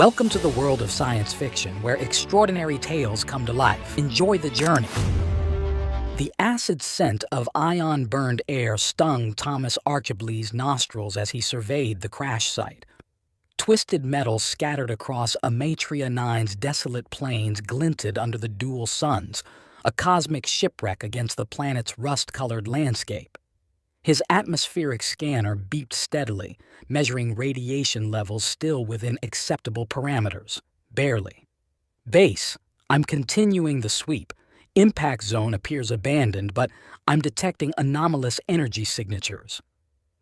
Welcome to the world of science fiction, where extraordinary tales come to life. Enjoy the journey. The acid scent of ion-burned air stung Thomas Archibald's nostrils as he surveyed the crash site. Twisted metal scattered across Amatria 9's desolate plains glinted under the dual suns, a cosmic shipwreck against the planet's rust-colored landscape. His atmospheric scanner beeped steadily, measuring radiation levels still within acceptable parameters. Barely. Base, I'm continuing the sweep. Impact zone appears abandoned, but I'm detecting anomalous energy signatures.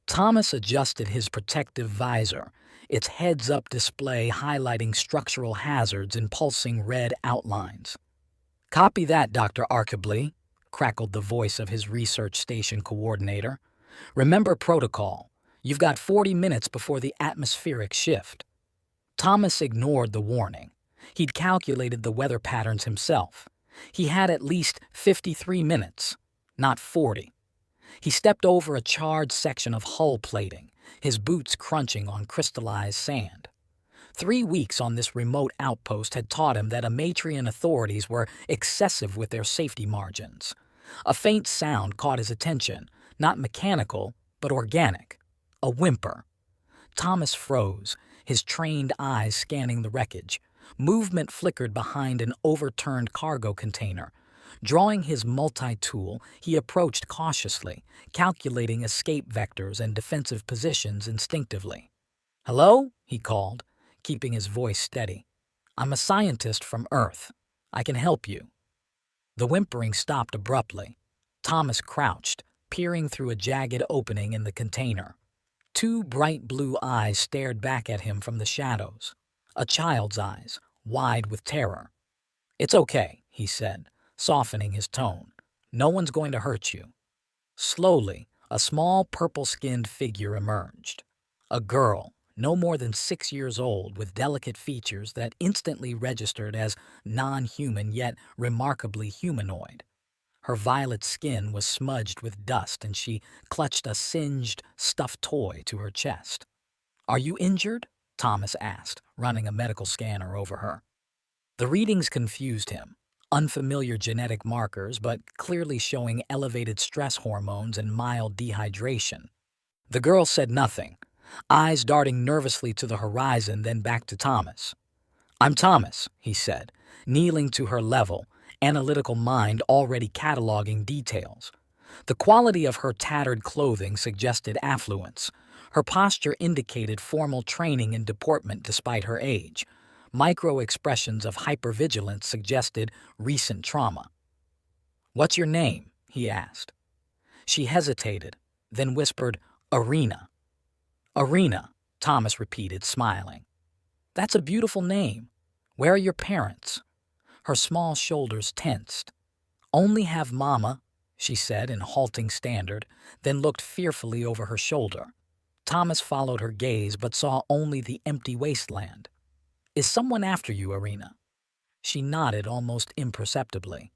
Thomas adjusted his protective visor, its heads-up display highlighting structural hazards in pulsing red outlines. "Copy that, Dr. Archibald," crackled the voice of his research station coordinator. "Remember protocol. You've got 40 minutes before the atmospheric shift." Thomas ignored the warning. He'd calculated the weather patterns himself. He had at least 53 minutes, not 40. He stepped over a charred section of hull plating, his boots crunching on crystallized sand. 3 weeks on this remote outpost had taught him that Amatrian authorities were excessive with their safety margins. A faint sound caught his attention, not mechanical, but organic. A whimper. Thomas froze, his trained eyes scanning the wreckage. Movement flickered behind an overturned cargo container. Drawing his multi-tool, he approached cautiously, calculating escape vectors and defensive positions instinctively. "Hello?" he called, keeping his voice steady. "I'm a scientist from Earth. I can help you." The whimpering stopped abruptly. Thomas crouched, peering through a jagged opening in the container. 2 bright blue eyes stared back at him from the shadows. A child's eyes, wide with terror. "It's okay," he said, softening his tone. "No one's going to hurt you." Slowly, a small purple-skinned figure emerged. A girl, no more than 6 years old, with delicate features that instantly registered as non-human yet remarkably humanoid. Her violet skin was smudged with dust and she clutched a singed, stuffed toy to her chest. "Are you injured?" Thomas asked, running a medical scanner over her. The readings confused him. Unfamiliar genetic markers, but clearly showing elevated stress hormones and mild dehydration. The girl said nothing, eyes darting nervously to the horizon, then back to Thomas. "I'm Thomas," he said, kneeling to her level, analytical mind already cataloging details. The quality of her tattered clothing suggested affluence. Her posture indicated formal training and deportment despite her age. Micro-expressions of hypervigilance suggested recent trauma. "What's your name?" he asked. She hesitated, then whispered, "Irina." "Irina," Thomas repeated, smiling. "That's a beautiful name. Where are your parents?" Her small shoulders tensed. "Only have Mama," she said in halting standard, then looked fearfully over her shoulder. Thomas followed her gaze but saw only the empty wasteland. "Is someone after you, Irina?" She nodded almost imperceptibly.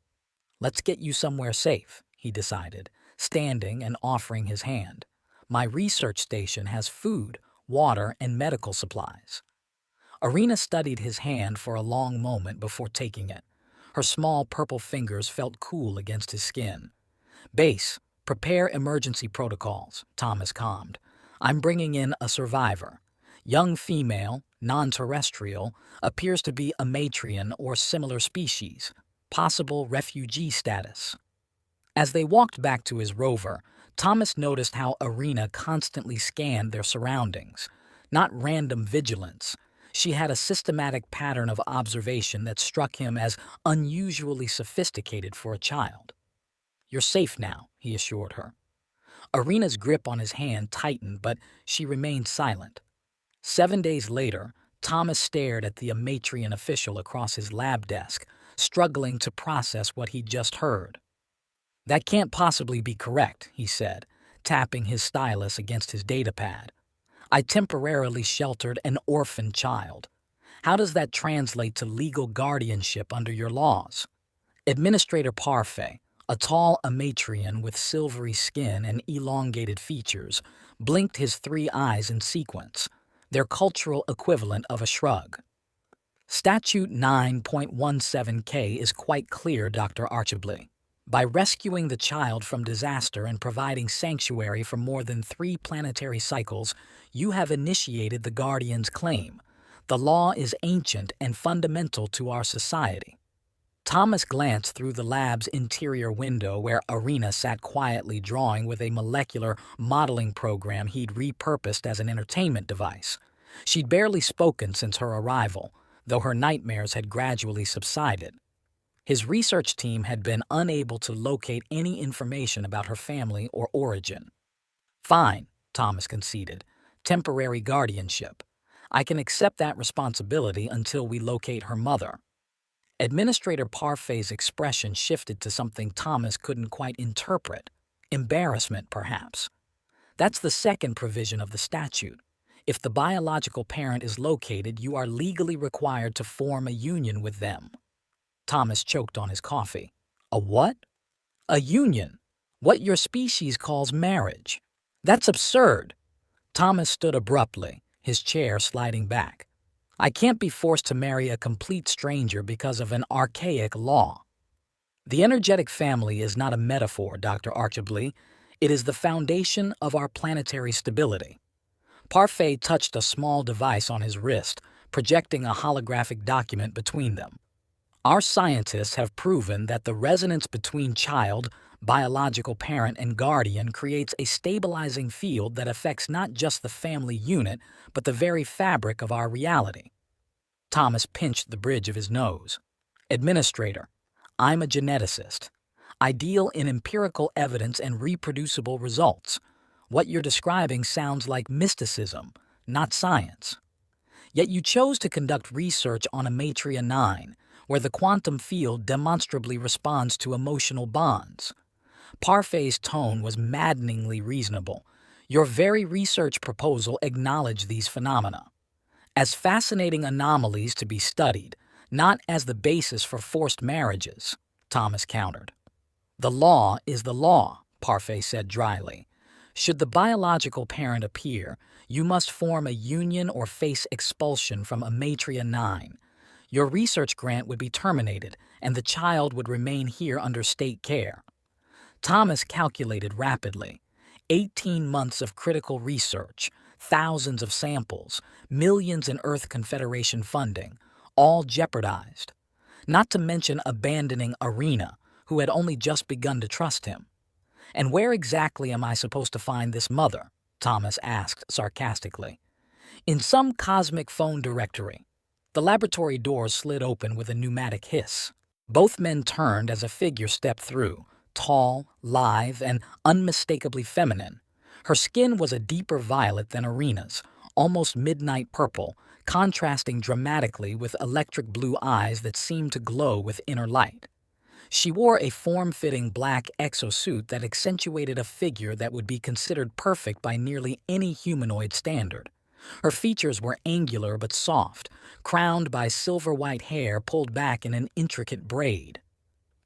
"Let's get you somewhere safe," he decided, standing and offering his hand. "My research station has food, water, and medical supplies." Irina studied his hand for a long moment before taking it. Her small purple fingers felt cool against his skin. "Base, prepare emergency protocols," Thomas calmed. "I'm bringing in a survivor. Young female, non-terrestrial, appears to be Amatrian or similar species, possible refugee status." As they walked back to his rover, Thomas noticed how Irina constantly scanned their surroundings. Not random vigilance. She had a systematic pattern of observation that struck him as unusually sophisticated for a child. "You're safe now," he assured her. Irina's grip on his hand tightened, but she remained silent. 7 days later, Thomas stared at the Amatrian official across his lab desk, struggling to process what he'd just heard. "That can't possibly be correct," he said, tapping his stylus against his datapad. "I temporarily sheltered an orphan child. How does that translate to legal guardianship under your laws?" Administrator Parfait, a tall Amatrian with silvery skin and elongated features, blinked his 3 eyes in sequence, their cultural equivalent of a shrug. Statute 9.17K is quite clear, Dr. Archibly. By rescuing the child from disaster and providing sanctuary for more than 3 planetary cycles, you have initiated the guardian's claim. The law is ancient and fundamental to our society. Thomas glanced through the lab's interior window where Irina sat quietly drawing with a molecular modeling program he'd repurposed as an entertainment device. She'd barely spoken since her arrival, though her nightmares had gradually subsided. His research team had been unable to locate any information about her family or origin. Fine, Thomas conceded. Temporary guardianship. I can accept that responsibility until we locate her mother. Administrator Parfay's expression shifted to something Thomas couldn't quite interpret. Embarrassment, perhaps. That's the second provision of the statute. If the biological parent is located, you are legally required to form a union with them. Thomas choked on his coffee. A what? A union. What your species calls marriage. That's absurd. Thomas stood abruptly, his chair sliding back. I can't be forced to marry a complete stranger because of an archaic law. The energetic family is not a metaphor, Dr. Archibly. It is the foundation of our planetary stability. Parfay touched a small device on his wrist, projecting a holographic document between them. Our scientists have proven that the resonance between child, biological parent, and guardian creates a stabilizing field that affects not just the family unit, but the very fabric of our reality. Thomas pinched the bridge of his nose. Administrator, I'm a geneticist. I deal in empirical evidence and reproducible results. What you're describing sounds like mysticism, not science. Yet you chose to conduct research on Amatria 9, where the quantum field demonstrably responds to emotional bonds. Parfay's tone was maddeningly reasonable. Your very research proposal acknowledged these phenomena as fascinating anomalies to be studied, not as the basis for forced marriages, Thomas countered. The law is the law, Parfay said dryly. Should the biological parent appear, you must form a union or face expulsion from Amatria 9. Your research grant would be terminated, and the child would remain here under state care. Thomas calculated rapidly. 18 months of critical research, thousands of samples, millions in Earth Confederation funding, all jeopardized. Not to mention abandoning Irina, who had only just begun to trust him. And where exactly am I supposed to find this mother? Thomas asked sarcastically. In some cosmic phone directory. The laboratory doors slid open with a pneumatic hiss. Both men turned as a figure stepped through, tall, lithe, and unmistakably feminine. Her skin was a deeper violet than Irina's, almost midnight purple, contrasting dramatically with electric blue eyes that seemed to glow with inner light. She wore a form-fitting black exosuit that accentuated a figure that would be considered perfect by nearly any humanoid standard. Her features were angular but soft, crowned by silver-white hair pulled back in an intricate braid.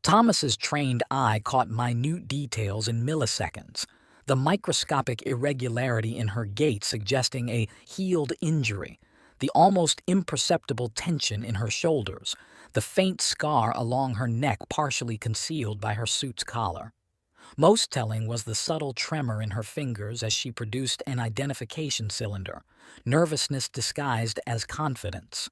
Thomas's trained eye caught minute details in milliseconds, the microscopic irregularity in her gait suggesting a healed injury, the almost imperceptible tension in her shoulders, the faint scar along her neck partially concealed by her suit's collar. Most telling was the subtle tremor in her fingers as she produced an identification cylinder, nervousness disguised as confidence.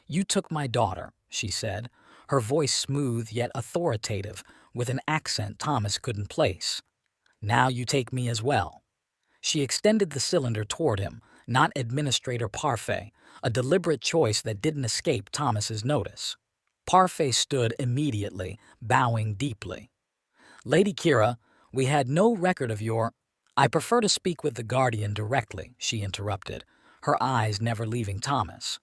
"You took my daughter," she said, her voice smooth yet authoritative, with an accent Thomas couldn't place. "Now you take me as well." She extended the cylinder toward him, not Administrator Parfay, a deliberate choice that didn't escape Thomas's notice. Parfay stood immediately, bowing deeply. "Lady Kira, we had no record of your—" "I prefer to speak with the Guardian directly," she interrupted, her eyes never leaving Thomas.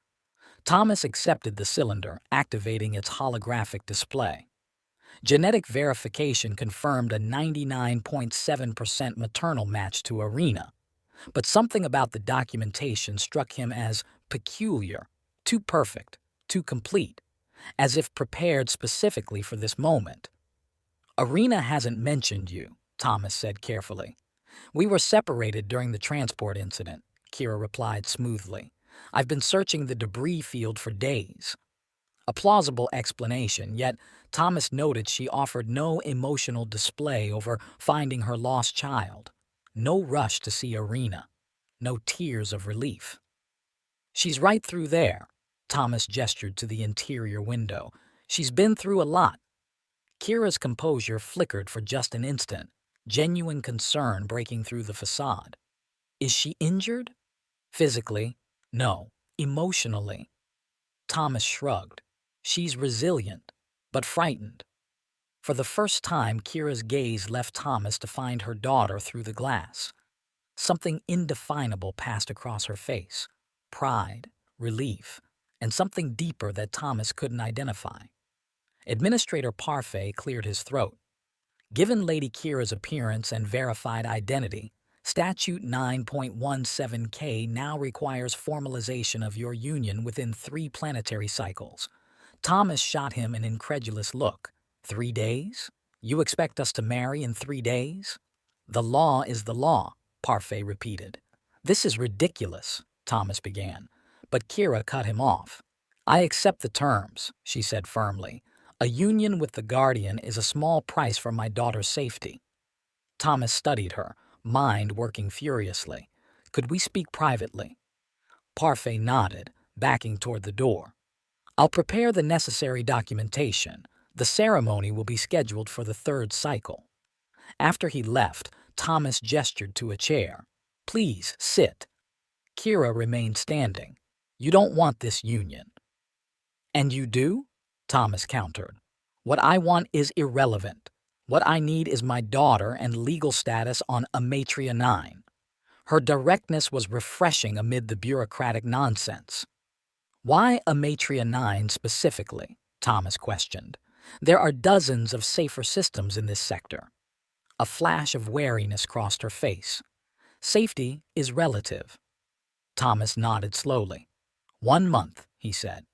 Thomas accepted the cylinder, activating its holographic display. Genetic verification confirmed a 99.7% maternal match to Irina, but something about the documentation struck him as peculiar, too perfect, too complete, as if prepared specifically for this moment. "Irina hasn't mentioned you," Thomas said carefully. "We were separated during the transport incident," Kira replied smoothly. I've been searching the debris field for days. A plausible explanation, yet Thomas noted she offered no emotional display over finding her lost child. No rush to see Irina. No tears of relief. She's right through there. Thomas gestured to the interior window. She's been through a lot. Kira's composure flickered for just an instant, genuine concern breaking through the facade. Is she injured? Physically? No. Emotionally? Thomas shrugged. She's resilient, but frightened. For the first time, Kira's gaze left Thomas to find her daughter through the glass. Something indefinable passed across her face. Pride, relief, and something deeper that Thomas couldn't identify. Administrator Parfait cleared his throat. Given Lady Kira's appearance and verified identity, Statute 9.17K now requires formalization of your union within 3 planetary cycles. Thomas shot him an incredulous look. 3 days? You expect us to marry in 3 days? The law is the law, Parfait repeated. This is ridiculous, Thomas began, but Kira cut him off. I accept the terms, she said firmly. A union with the Guardian is a small price for my daughter's safety. Thomas studied her, mind working furiously. Could we speak privately? Parfait nodded, backing toward the door. I'll prepare the necessary documentation. The ceremony will be scheduled for the 3rd cycle. After he left, Thomas gestured to a chair. Please, sit. Kira remained standing. You don't want this union. And you do? Thomas countered. What I want is irrelevant. What I need is my daughter and legal status on Amatria 9. Her directness was refreshing amid the bureaucratic nonsense. Why Amatria 9 specifically? Thomas questioned. There are dozens of safer systems in this sector. A flash of wariness crossed her face. Safety is relative. Thomas nodded slowly. 1 month, he said.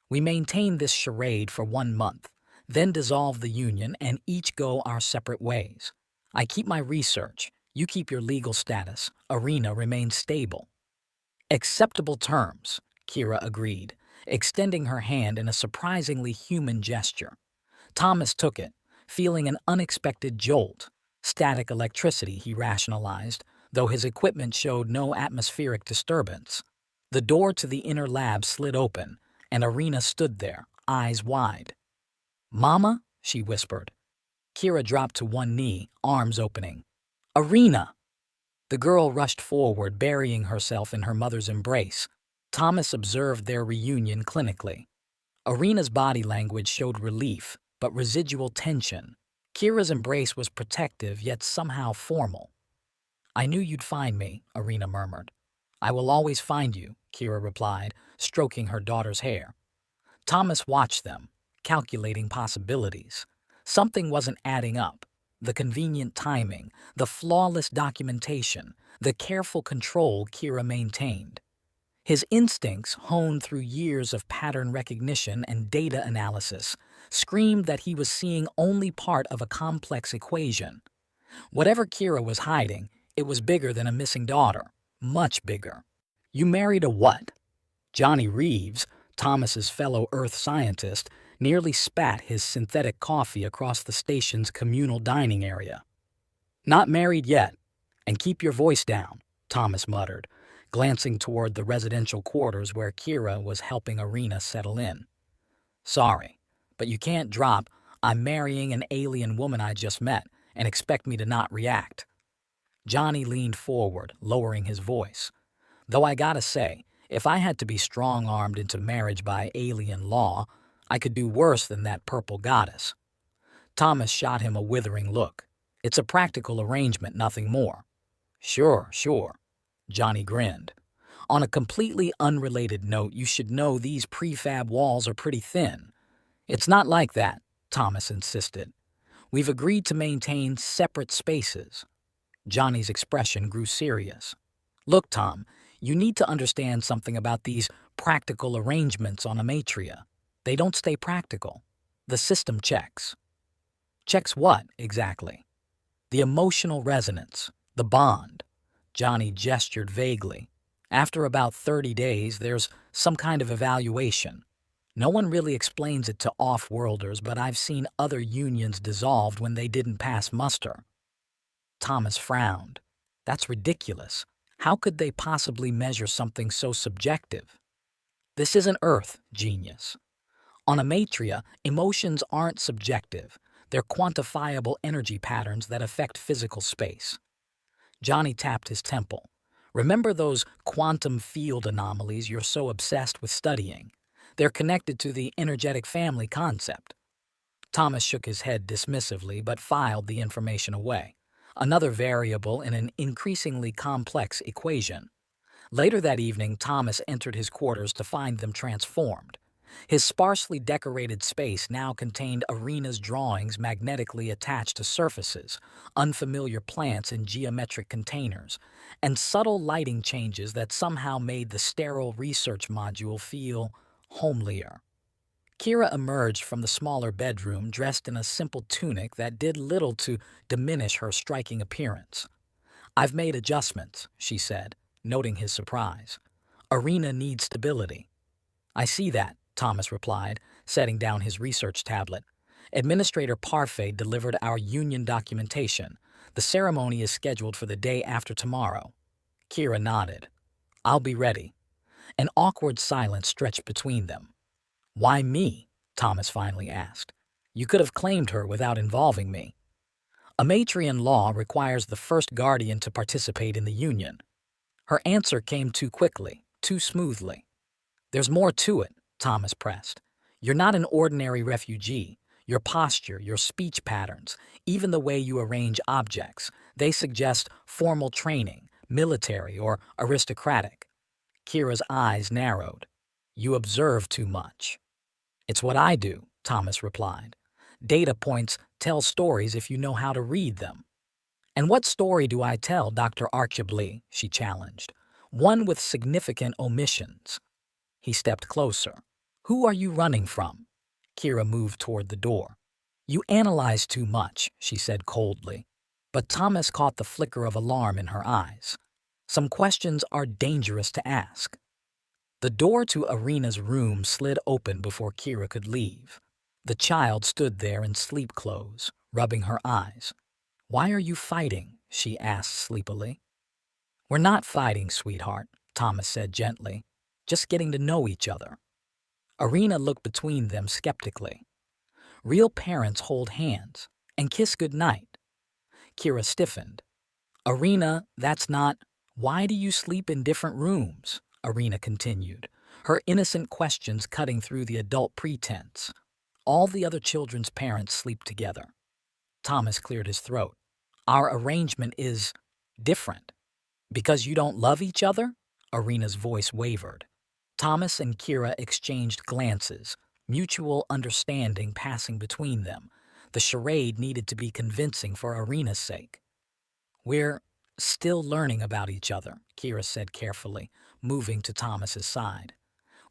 We maintain this charade for 1 month, then dissolve the union and each go our separate ways. I keep my research, you keep your legal status. Irina remains stable. Acceptable terms, Kira agreed, extending her hand in a surprisingly human gesture. Thomas took it, feeling an unexpected jolt. Static electricity, he rationalized, though his equipment showed no atmospheric disturbance. The door to the inner lab slid open, and Irina stood there, eyes wide. Mama? She whispered. Kira dropped to one knee, arms opening. Irina! The girl rushed forward, burying herself in her mother's embrace. Thomas observed their reunion clinically. Irina's body language showed relief, but residual tension. Kira's embrace was protective, yet somehow formal. I knew you'd find me, Irina murmured. I will always find you, Kira replied, stroking her daughter's hair. Thomas watched them, calculating possibilities. Something wasn't adding up. The convenient timing, the flawless documentation, the careful control Kira maintained. His instincts, honed through years of pattern recognition and data analysis, screamed that he was seeing only part of a complex equation. Whatever Kira was hiding, it was bigger than a missing daughter, much bigger. You married a what? Johnny Reeves, Thomas's fellow Earth scientist, nearly spat his synthetic coffee across the station's communal dining area. Not married yet, and keep your voice down, Thomas muttered, glancing toward the residential quarters where Kira was helping Irina settle in. Sorry, but you can't drop, I'm marrying an alien woman I just met, and expect me to not react. Johnny leaned forward, lowering his voice. Though I gotta say, if I had to be strong-armed into marriage by alien law, I could do worse than that purple goddess. Thomas shot him a withering look. It's a practical arrangement, nothing more. Sure. Johnny grinned. On a completely unrelated note, you should know these prefab walls are pretty thin. It's not like that, Thomas insisted. We've agreed to maintain separate spaces. Johnny's expression grew serious. Look, Tom, you need to understand something about these practical arrangements on Amatria. They don't stay practical. The system checks. Checks what, exactly? The emotional resonance, the bond. Johnny gestured vaguely. After about 30 days, there's some kind of evaluation. No one really explains it to off-worlders, but I've seen other unions dissolved when they didn't pass muster. Thomas frowned. That's ridiculous. How could they possibly measure something so subjective? This isn't Earth, genius. On Amatria, emotions aren't subjective. They're quantifiable energy patterns that affect physical space. Johnny tapped his temple. Remember those quantum field anomalies you're so obsessed with studying? They're connected to the energetic family concept. Thomas shook his head dismissively but filed the information away. Another variable in an increasingly complex equation. Later that evening, Thomas entered his quarters to find them transformed. His sparsely decorated space now contained Arena's drawings magnetically attached to surfaces, unfamiliar plants in geometric containers, and subtle lighting changes that somehow made the sterile research module feel homelier. Kira emerged from the smaller bedroom dressed in a simple tunic that did little to diminish her striking appearance. "I've made adjustments," she said, noting his surprise. "Arena needs stability." "I see that," Thomas replied, setting down his research tablet. "Administrator Parfait delivered our union documentation. The ceremony is scheduled for the day after tomorrow." Kira nodded. "I'll be ready." An awkward silence stretched between them. "Why me?" Thomas finally asked. "You could have claimed her without involving me." Amatrian law requires the first guardian to participate in the union. Her answer came too quickly, too smoothly. "There's more to it," Thomas pressed. "You're not an ordinary refugee. Your posture, your speech patterns, even the way you arrange objects, they suggest formal training, military or aristocratic." Kira's eyes narrowed. "You observe too much." "It's what I do," Thomas replied. "Data points tell stories if you know how to read them." "And what story do I tell, Dr. Archibald?" she challenged. "One with significant omissions." He stepped closer. "Who are you running from?" Kira moved toward the door. "You analyze too much," she said coldly. But Thomas caught the flicker of alarm in her eyes. "Some questions are dangerous to ask." The door to Arena's room slid open before Kira could leave. The child stood there in sleep clothes, rubbing her eyes. "Why are you fighting?" she asked sleepily. "We're not fighting, sweetheart," Thomas said gently. "Just getting to know each other." Arena looked between them skeptically. "Real parents hold hands and kiss goodnight." Kira stiffened. "Arena, that's not—" "Why do you sleep in different rooms?" Arena continued, her innocent questions cutting through the adult pretense. "All the other children's parents sleep together." Thomas cleared his throat. "Our arrangement is different." "Because you don't love each other?" Arena's voice wavered. Thomas and Kira exchanged glances, mutual understanding passing between them. The charade needed to be convincing for Arena's sake. "We're still learning about each other," Kira said carefully, moving to Thomas's side.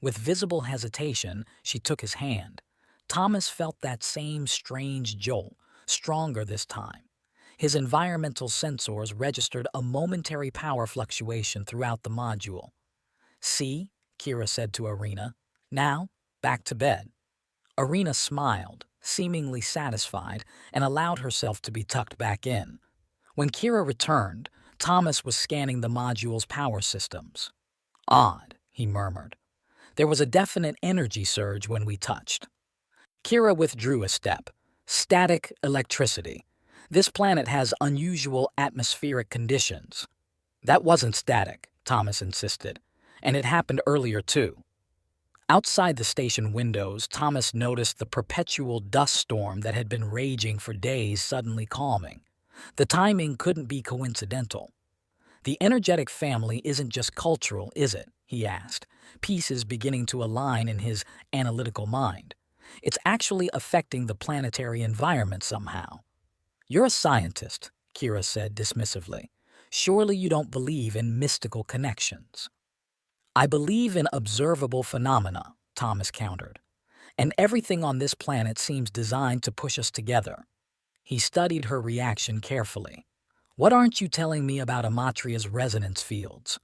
With visible hesitation, she took his hand. Thomas felt that same strange jolt, stronger this time. His environmental sensors registered a momentary power fluctuation throughout the module. "See?" Kira said to Arena. "Now, back to bed." Arena smiled, seemingly satisfied, and allowed herself to be tucked back in. When Kira returned, Thomas was scanning the module's power systems. "Odd," he murmured. "There was a definite energy surge when we touched." Kira withdrew a step. "Static electricity. This planet has unusual atmospheric conditions." "That wasn't static," Thomas insisted. "And it happened earlier too." Outside the station windows, Thomas noticed the perpetual dust storm that had been raging for days suddenly calming. The timing couldn't be coincidental. "The energetic family isn't just cultural, is it?" he asked, pieces beginning to align in his analytical mind. "It's actually affecting the planetary environment somehow." "You're a scientist," Kira said dismissively. "Surely you don't believe in mystical connections." "I believe in observable phenomena," Thomas countered. "And everything on this planet seems designed to push us together." He studied her reaction carefully. "What aren't you telling me about Amatria's resonance fields?"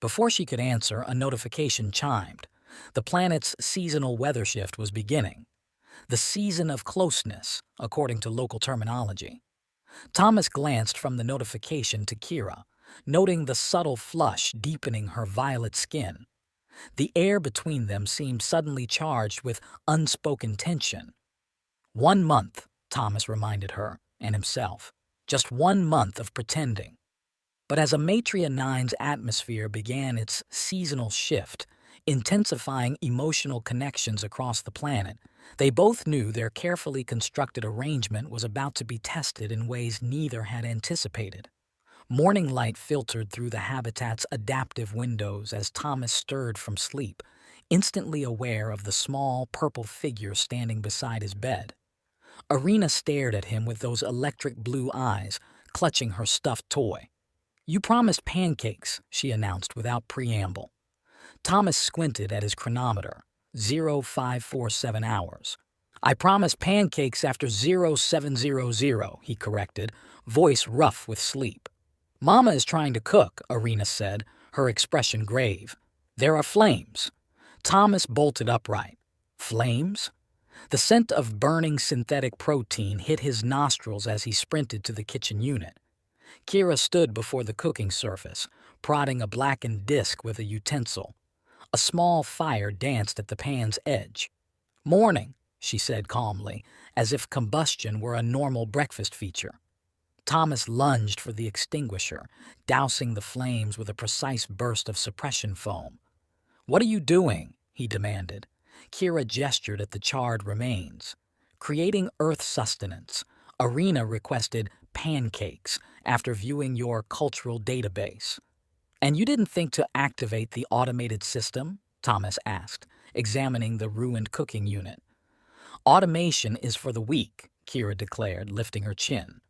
Before she could answer, a notification chimed. The planet's seasonal weather shift was beginning. The season of closeness, according to local terminology. Thomas glanced from the notification to Kira, noting the subtle flush deepening her violet skin. The air between them seemed suddenly charged with unspoken tension. 1 month, Thomas reminded her, and himself. Just 1 month of pretending. But as Amatria 9's atmosphere began its seasonal shift, intensifying emotional connections across the planet, they both knew their carefully constructed arrangement was about to be tested in ways neither had anticipated. Morning light filtered through the habitat's adaptive windows as Thomas stirred from sleep, instantly aware of the small, purple figure standing beside his bed. Irina stared at him with those electric blue eyes, clutching her stuffed toy. "You promised pancakes," she announced without preamble. Thomas squinted at his chronometer. 0547 hours. "I promised pancakes after 0700, he corrected, voice rough with sleep. "Mama is trying to cook," Irina said, her expression grave. "There are flames." Thomas bolted upright. Flames? The scent of burning synthetic protein hit his nostrils as he sprinted to the kitchen unit. Kira stood before the cooking surface, prodding a blackened disc with a utensil. A small fire danced at the pan's edge. "Morning," she said calmly, as if combustion were a normal breakfast feature. Thomas lunged for the extinguisher, dousing the flames with a precise burst of suppression foam. "What are you doing?" he demanded. Kira gestured at the charred remains. "Creating Earth sustenance." Irina requested pancakes after viewing your cultural database. "And you didn't think to activate the automated system?" Thomas asked, examining the ruined cooking unit. "Automation is for the weak," Kira declared, lifting her chin.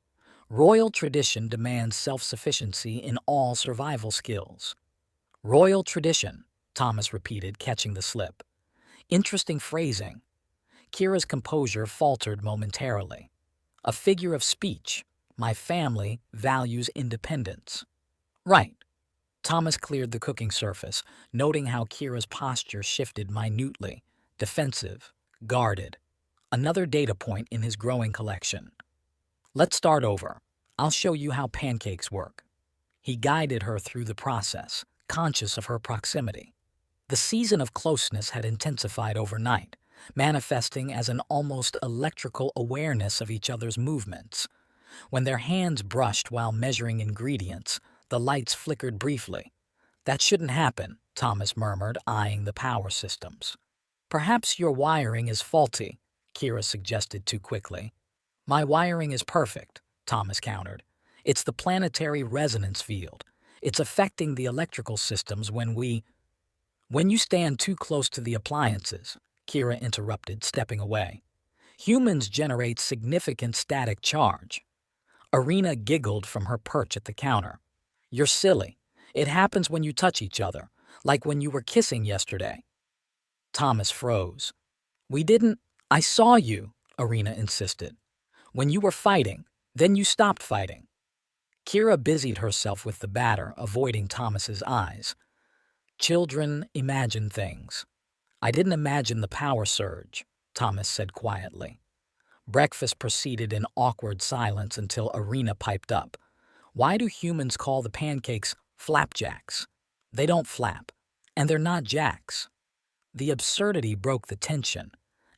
"Royal tradition demands self-sufficiency in all survival skills." "Royal tradition," Thomas repeated, catching the slip. Interesting phrasing. Kira's composure faltered momentarily. "A figure of speech. My family values independence." "Right." Thomas cleared the cooking surface, noting how Kira's posture shifted minutely, defensive, guarded. Another data point in his growing collection. "Let's start over. I'll show you how pancakes work." He guided her through the process, conscious of her proximity. The season of closeness had intensified overnight, manifesting as an almost electrical awareness of each other's movements. When their hands brushed while measuring ingredients, the lights flickered briefly. "That shouldn't happen," Thomas murmured, eyeing the power systems. "Perhaps your wiring is faulty," Kira suggested too quickly. "My wiring is perfect," Thomas countered. "It's the planetary resonance field. It's affecting the electrical systems when you stand too close to the appliances," Kira interrupted, stepping away. "Humans generate significant static charge." Irina giggled from her perch at the counter. "You're silly. It happens when you touch each other, like when you were kissing yesterday." Thomas froze. I saw you," Irina insisted. "When you were fighting, then you stopped fighting." Kira busied herself with the batter, avoiding Thomas's eyes. "Children imagine things." "I didn't imagine the power surge," Thomas said quietly. Breakfast proceeded in awkward silence until Irina piped up. "Why do humans call the pancakes flapjacks? They don't flap, and they're not jacks." The absurdity broke the tension,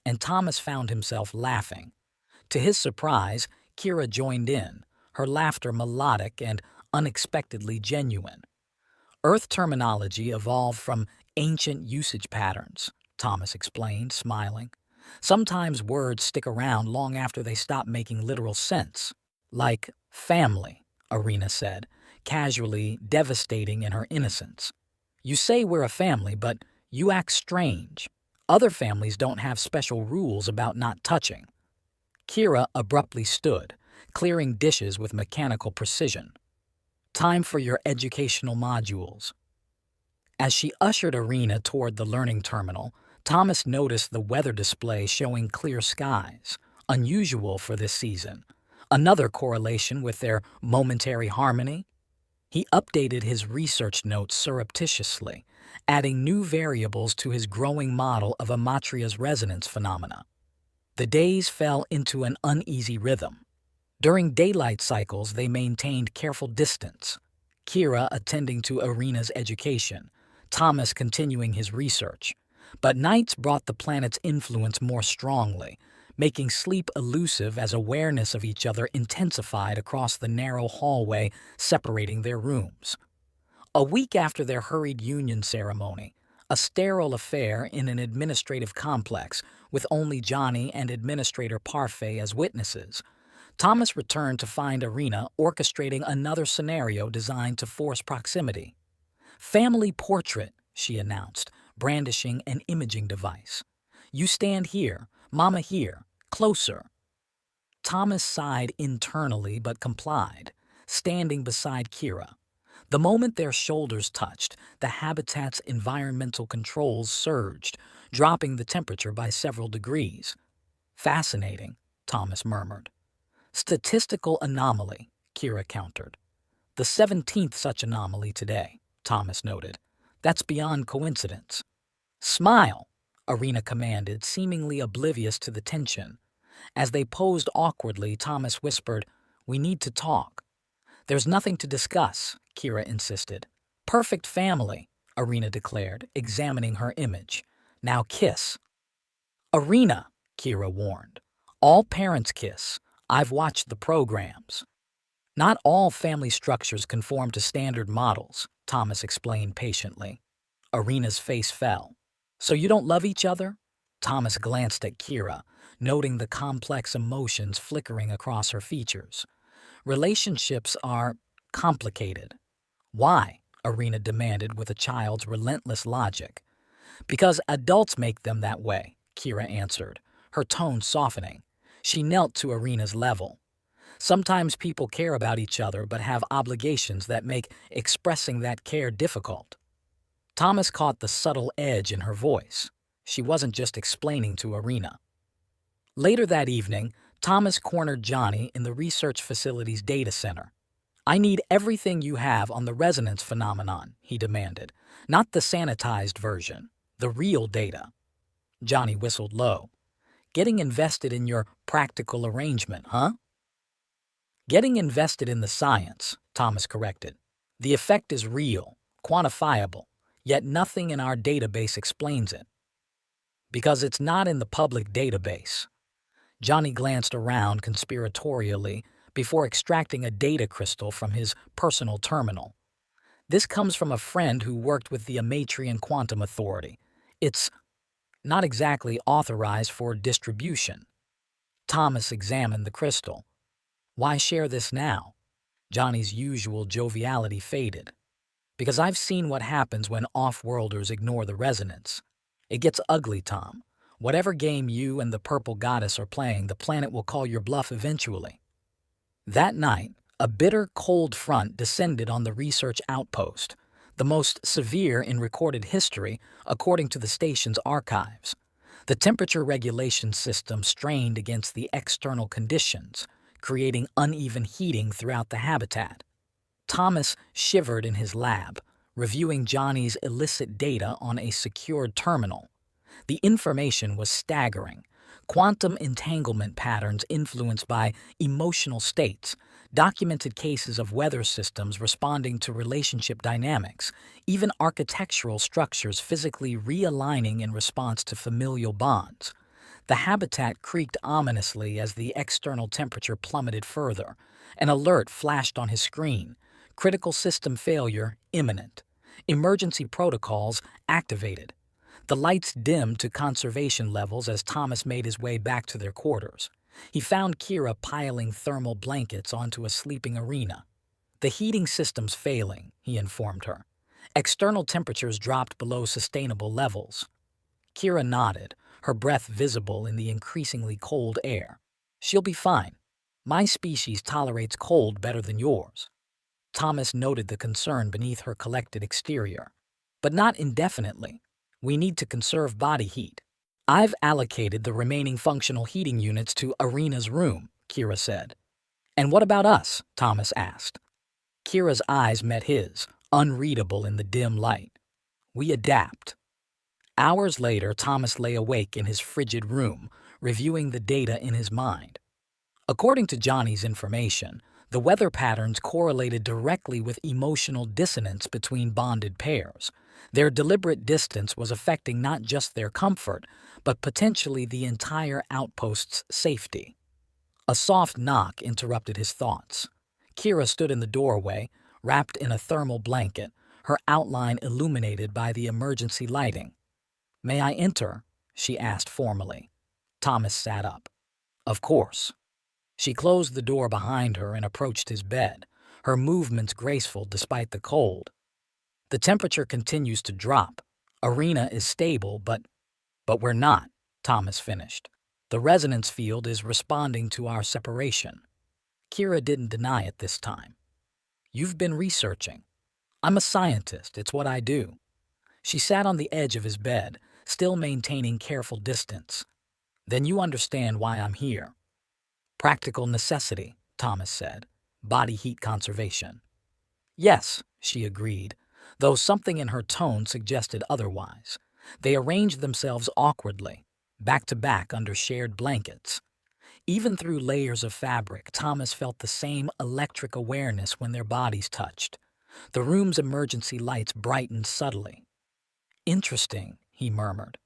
and Thomas found himself laughing. To his surprise, Kira joined in, her laughter melodic and unexpectedly genuine. "Earth terminology evolved from ancient usage patterns," Thomas explained, smiling. "Sometimes words stick around long after they stop making literal sense. Like family," Irina said, casually devastating in her innocence. "You say we're a family, but you act strange. Other families don't have special rules about not touching." Kira abruptly stood, clearing dishes with mechanical precision. "Time for your educational modules." As she ushered Irina toward the learning terminal, Thomas noticed the weather display showing clear skies, unusual for this season. Another correlation with their momentary harmony. He updated his research notes surreptitiously, adding new variables to his growing model of Amatria's resonance phenomena. The days fell into an uneasy rhythm. During daylight cycles, they maintained careful distance, Kira attending to Irina's education, Thomas continuing his research. But nights brought the planet's influence more strongly, making sleep elusive as awareness of each other intensified across the narrow hallway separating their rooms. A week after their hurried union ceremony, a sterile affair in an administrative complex with only Johnny and Administrator Parfait as witnesses, Thomas returned to find Irina orchestrating another scenario designed to force proximity. "Family portrait," she announced, brandishing an imaging device. "You stand here, Mama here, closer." Thomas sighed internally but complied, standing beside Kira. The moment their shoulders touched, the habitat's environmental controls surged, dropping the temperature by several degrees. "Fascinating," Thomas murmured. "Statistical anomaly," Kira countered. "The 17th such anomaly today," Thomas noted. "That's beyond coincidence." "Smile," Irina commanded, seemingly oblivious to the tension. As they posed awkwardly, Thomas whispered, "We need to talk." "There's nothing to discuss," Kira insisted. "Perfect family," Irina declared, examining her image. "Now kiss." "Irina," Kira warned. "All parents kiss. I've watched the programs." "Not all family structures conform to standard models," Thomas explained patiently. Irina's face fell. "So you don't love each other?" Thomas glanced at Kira, noting the complex emotions flickering across her features. "Relationships are complicated." "Why?" Irina demanded with a child's relentless logic. "Because adults make them that way," Kira answered, her tone softening. She knelt to Irina's level. "Sometimes people care about each other but have obligations that make expressing that care difficult." Thomas caught the subtle edge in her voice. She wasn't just explaining to Irina. Later that evening, Thomas cornered Johnny in the research facility's data center. "I need everything you have on the resonance phenomenon," he demanded. "Not the sanitized version, the real data." Johnny whistled low. "Getting invested in your practical arrangement, huh?" "Getting invested in the science," Thomas corrected. "The effect is real, quantifiable, yet nothing in our database explains it." "Because it's not in the public database." Johnny glanced around conspiratorially before extracting a data crystal from his personal terminal. "This comes from a friend who worked with the Amatrian Quantum Authority. It's not exactly authorized for distribution." Thomas examined the crystal. "Why share this now?" Johnny's usual joviality faded. "Because I've seen what happens when off-worlders ignore the resonance. It gets ugly, Tom. Whatever game you and the Purple Goddess are playing, the planet will call your bluff eventually." That night, a bitter, cold front descended on the research outpost, the most severe in recorded history, according to the station's archives. The temperature regulation system strained against the external conditions, creating uneven heating throughout the habitat. Thomas shivered in his lab, reviewing Johnny's illicit data on a secured terminal. The information was staggering. Quantum entanglement patterns influenced by emotional states, documented cases of weather systems responding to relationship dynamics, even architectural structures physically realigning in response to familial bonds. The habitat creaked ominously as the external temperature plummeted further. An alert flashed on his screen. Critical system failure imminent. Emergency protocols activated. The lights dimmed to conservation levels as Thomas made his way back to their quarters. He found Kira piling thermal blankets onto a sleeping Irina. "The heating system's failing," he informed her. "External temperatures dropped below sustainable levels." Kira nodded, her breath visible in the increasingly cold air. "She'll be fine. My species tolerates cold better than yours." Thomas noted the concern beneath her collected exterior. "But not indefinitely. We need to conserve body heat." "I've allocated the remaining functional heating units to Irina's room," Kira said. "And what about us?" Thomas asked. Kira's eyes met his, unreadable in the dim light. We adapt. Hours later, Thomas lay awake in his frigid room, reviewing the data in his mind. According to Johnny's information, the weather patterns correlated directly with emotional dissonance between bonded pairs. Their deliberate distance was affecting not just their comfort, but potentially the entire outpost's safety. A soft knock interrupted his thoughts. Kira stood in the doorway, wrapped in a thermal blanket, her outline illuminated by the emergency lighting. "May I enter?" she asked formally. Thomas sat up. "Of course." She closed the door behind her and approached his bed, her movements graceful despite the cold. "The temperature continues to drop. Arena is stable, but we're not," Thomas finished. "The resonance field is responding to our separation." Kira didn't deny it this time. "You've been researching." "I'm a scientist. It's what I do." She sat on the edge of his bed, still maintaining careful distance. "Then you understand why I'm here." "Practical necessity," Thomas said. "Body heat conservation." "Yes," she agreed, though something in her tone suggested otherwise. They arranged themselves awkwardly, back to back under shared blankets. Even through layers of fabric, Thomas felt the same electric awareness when their bodies touched. The room's emergency lights brightened subtly. "Interesting," he murmured.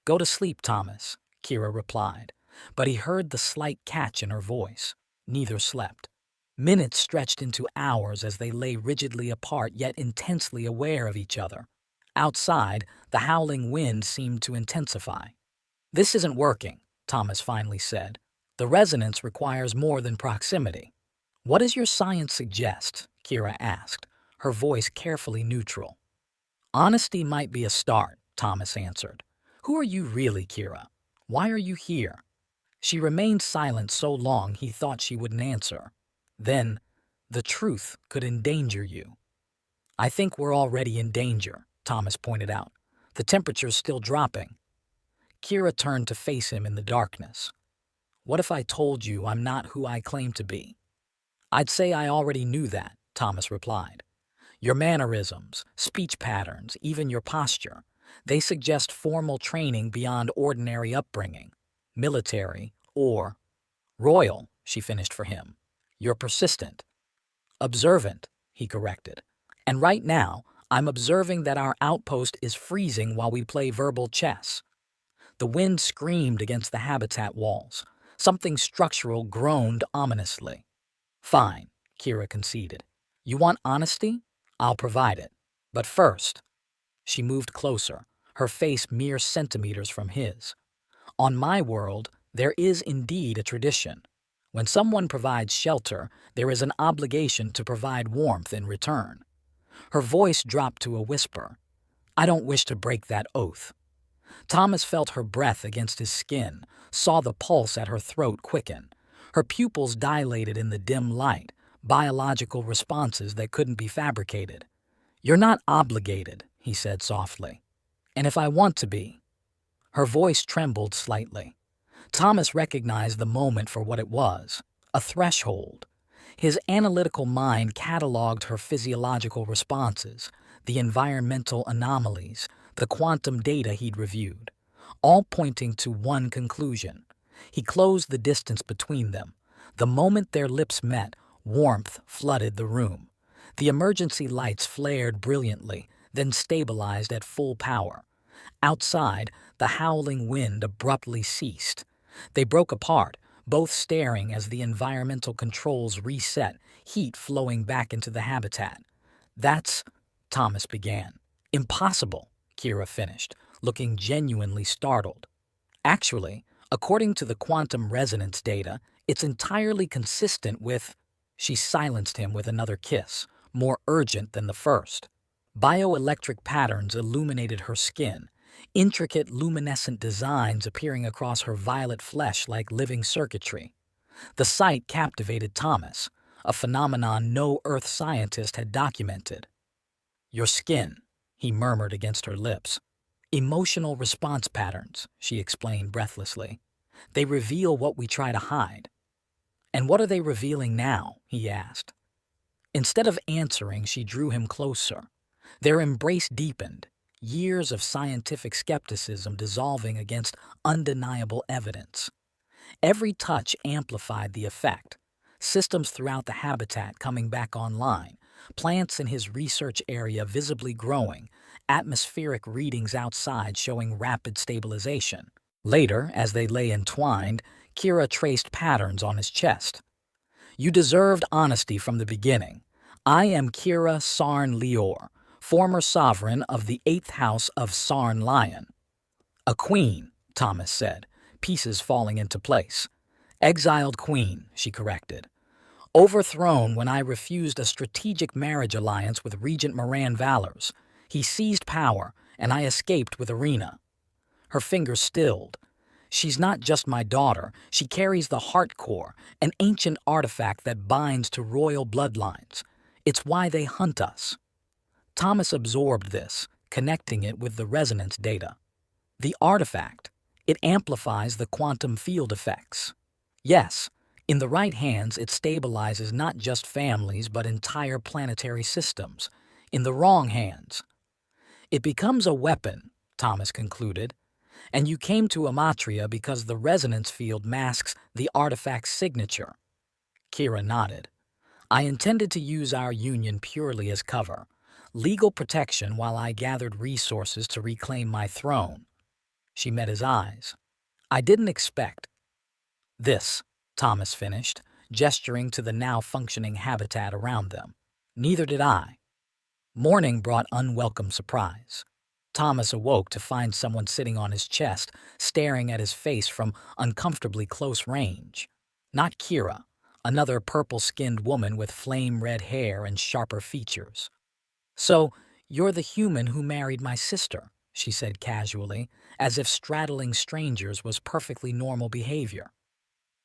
"Go to sleep, Thomas," Kira replied, but he heard the slight catch in her voice. Neither slept. Minutes stretched into hours as they lay rigidly apart yet intensely aware of each other. Outside, the howling wind seemed to intensify. "This isn't working," Thomas finally said. "The resonance requires more than proximity." "What does your science suggest?" Kira asked, her voice carefully neutral. "Honesty might be a start," Thomas answered. "Who are you really, Kira? Why are you here?" She remained silent so long he thought she wouldn't answer. Then, "The truth could endanger you." "I think we're already in danger," Thomas pointed out. "The temperature's still dropping." Kira turned to face him in the darkness. "What if I told you I'm not who I claim to be?" "I'd say I already knew that," Thomas replied. "Your mannerisms, speech patterns, even your posture, they suggest formal training beyond ordinary upbringing. Military or royal," she finished for him. "You're persistent." "Observant," he corrected. "And right now, I'm observing that our outpost is freezing while we play verbal chess." The wind screamed against the habitat walls. Something structural groaned ominously. "Fine," Kira conceded. "You want honesty? I'll provide it. But first—" She moved closer, her face mere centimeters from his. "On my world, there is indeed a tradition. When someone provides shelter, there is an obligation to provide warmth in return." Her voice dropped to a whisper. "I don't wish to break that oath." Thomas felt her breath against his skin, saw the pulse at her throat quicken. Her pupils dilated in the dim light, biological responses that couldn't be fabricated. "You're not obligated," he said softly. "And if I want to be—" Her voice trembled slightly. Thomas recognized the moment for what it was, a threshold. His analytical mind cataloged her physiological responses, the environmental anomalies, the quantum data he'd reviewed, all pointing to one conclusion. He closed the distance between them. The moment their lips met, warmth flooded the room. The emergency lights flared brilliantly, then stabilized at full power. Outside, the howling wind abruptly ceased. They broke apart, both staring as the environmental controls reset, heat flowing back into the habitat. "That's—" Thomas began. "Impossible," Kira finished, looking genuinely startled. "Actually, according to the quantum resonance data, it's entirely consistent with—" She silenced him with another kiss, more urgent than the first. Bioelectric patterns illuminated her skin, intricate luminescent designs appearing across her violet flesh like living circuitry. The sight captivated Thomas, a phenomenon no Earth scientist had documented. "Your skin," he murmured against her lips. "Emotional response patterns," she explained breathlessly. "They reveal what we try to hide." "And what are they revealing now?" he asked. Instead of answering, she drew him closer. Their embrace deepened, years of scientific skepticism dissolving against undeniable evidence. Every touch amplified the effect. Systems throughout the habitat coming back online, plants in his research area visibly growing, atmospheric readings outside showing rapid stabilization. Later, as they lay entwined, Kira traced patterns on his chest. You deserved honesty from the beginning. I am Kira Sarn Lior, former sovereign of the 8th House of Sarn Lion. A queen, Thomas said, pieces falling into place. Exiled queen, she corrected. Overthrown when I refused a strategic marriage alliance with Regent Moran Valors. He seized power, and I escaped with Arena. Her fingers stilled. She's not just my daughter, she carries the Heart Core, an ancient artifact that binds to royal bloodlines. It's why they hunt us. Thomas absorbed this, connecting it with the resonance data. The artifact, it amplifies the quantum field effects. Yes, in the right hands it stabilizes not just families but entire planetary systems. In the wrong hands, it becomes a weapon, Thomas concluded. And you came to Amatria because the resonance field masks the artifact's signature. Kira nodded. I intended to use our union purely as cover, legal protection while I gathered resources to reclaim my throne. She met his eyes. I didn't expect this, Thomas finished, gesturing to the now functioning habitat around them. Neither did I. Morning brought unwelcome surprise. Thomas awoke to find someone sitting on his chest, staring at his face from uncomfortably close range. Not Kira, another purple-skinned woman with flame-red hair and sharper features. So, you're the human who married my sister, she said casually, as if straddling strangers was perfectly normal behavior.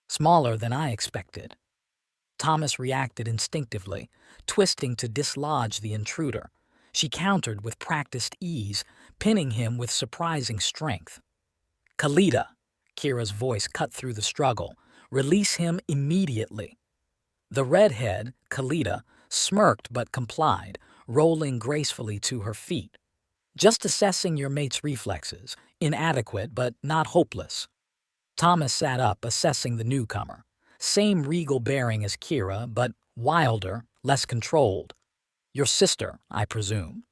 Smaller than I expected. Thomas reacted instinctively, twisting to dislodge the intruder. She countered with practiced ease, pinning him with surprising strength. Khalida, Kira's voice cut through the struggle. Release him immediately. The redhead, Khalida, smirked but complied, rolling gracefully to her feet. Just assessing your mate's reflexes, inadequate but not hopeless. Thomas sat up, assessing the newcomer. Same regal bearing as Kira, but wilder, less controlled. Your sister, I presume.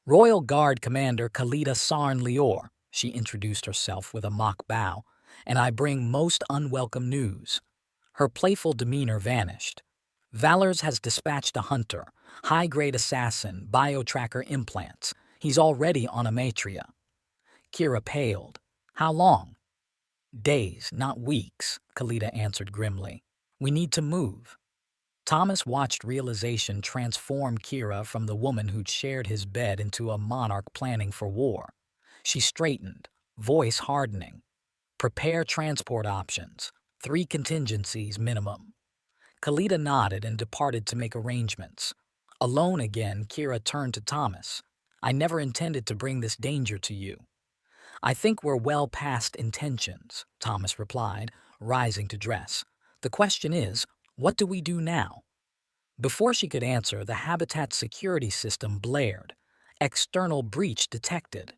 Royal Guard Commander Khalida Sarn Lior, she introduced herself with a mock bow, and I bring most unwelcome news. Her playful demeanor vanished. Valors has dispatched a hunter, high-grade assassin, biotracker implants. He's already on Amatria. Kira paled. How long? Days, not weeks, Khalida answered grimly. We need to move. Thomas watched realization transform Kira from the woman who'd shared his bed into a monarch planning for war. She straightened, voice hardening. Prepare transport options. 3 contingencies minimum. Khalida nodded and departed to make arrangements. Alone again, Kira turned to Thomas. I never intended to bring this danger to you. I think we're well past intentions, Thomas replied, rising to dress. The question is, what do we do now? Before she could answer, the habitat security system blared. External breach detected.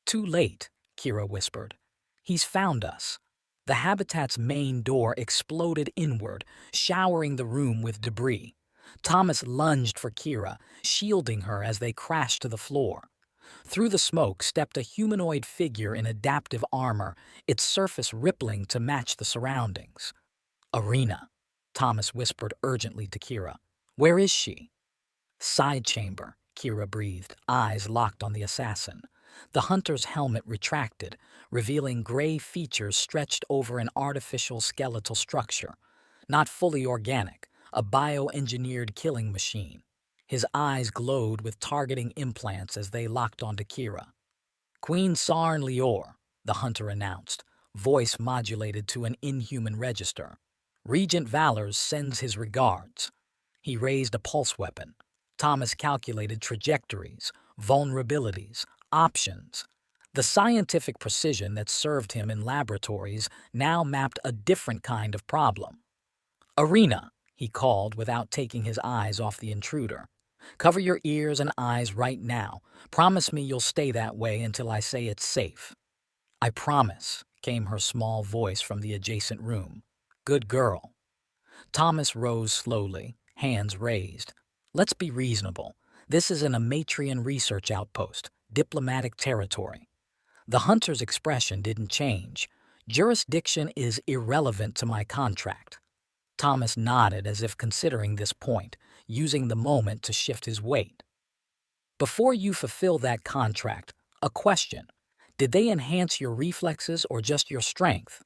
Too late, Kira whispered. He's found us. The habitat's main door exploded inward, showering the room with debris. Thomas lunged for Kira, shielding her as they crashed to the floor. Through the smoke stepped a humanoid figure in adaptive armor, its surface rippling to match the surroundings. Arena, Thomas whispered urgently to Kira. Where is she? Side chamber, Kira breathed, eyes locked on the assassin. The hunter's helmet retracted, revealing gray features stretched over an artificial skeletal structure. Not fully organic, a bioengineered killing machine. His eyes glowed with targeting implants as they locked onto Kira. Queen Sarn Lior, the hunter announced, voice modulated to an inhuman register. Regent Valors sends his regards. He raised a pulse weapon. Thomas calculated trajectories, vulnerabilities, options. The scientific precision that served him in laboratories now mapped a different kind of problem. Arena, he called without taking his eyes off the intruder. "Cover your ears and eyes right now. Promise me you'll stay that way until I say it's safe." "I promise," came her small voice from the adjacent room. "Good girl." Thomas rose slowly, hands raised. "Let's be reasonable. This is an Amatrian research outpost, diplomatic territory." The hunter's expression didn't change. "Jurisdiction is irrelevant to my contract." Thomas nodded as if considering this point, using the moment to shift his weight. "Before you fulfill that contract, a question. Did they enhance your reflexes or just your strength?"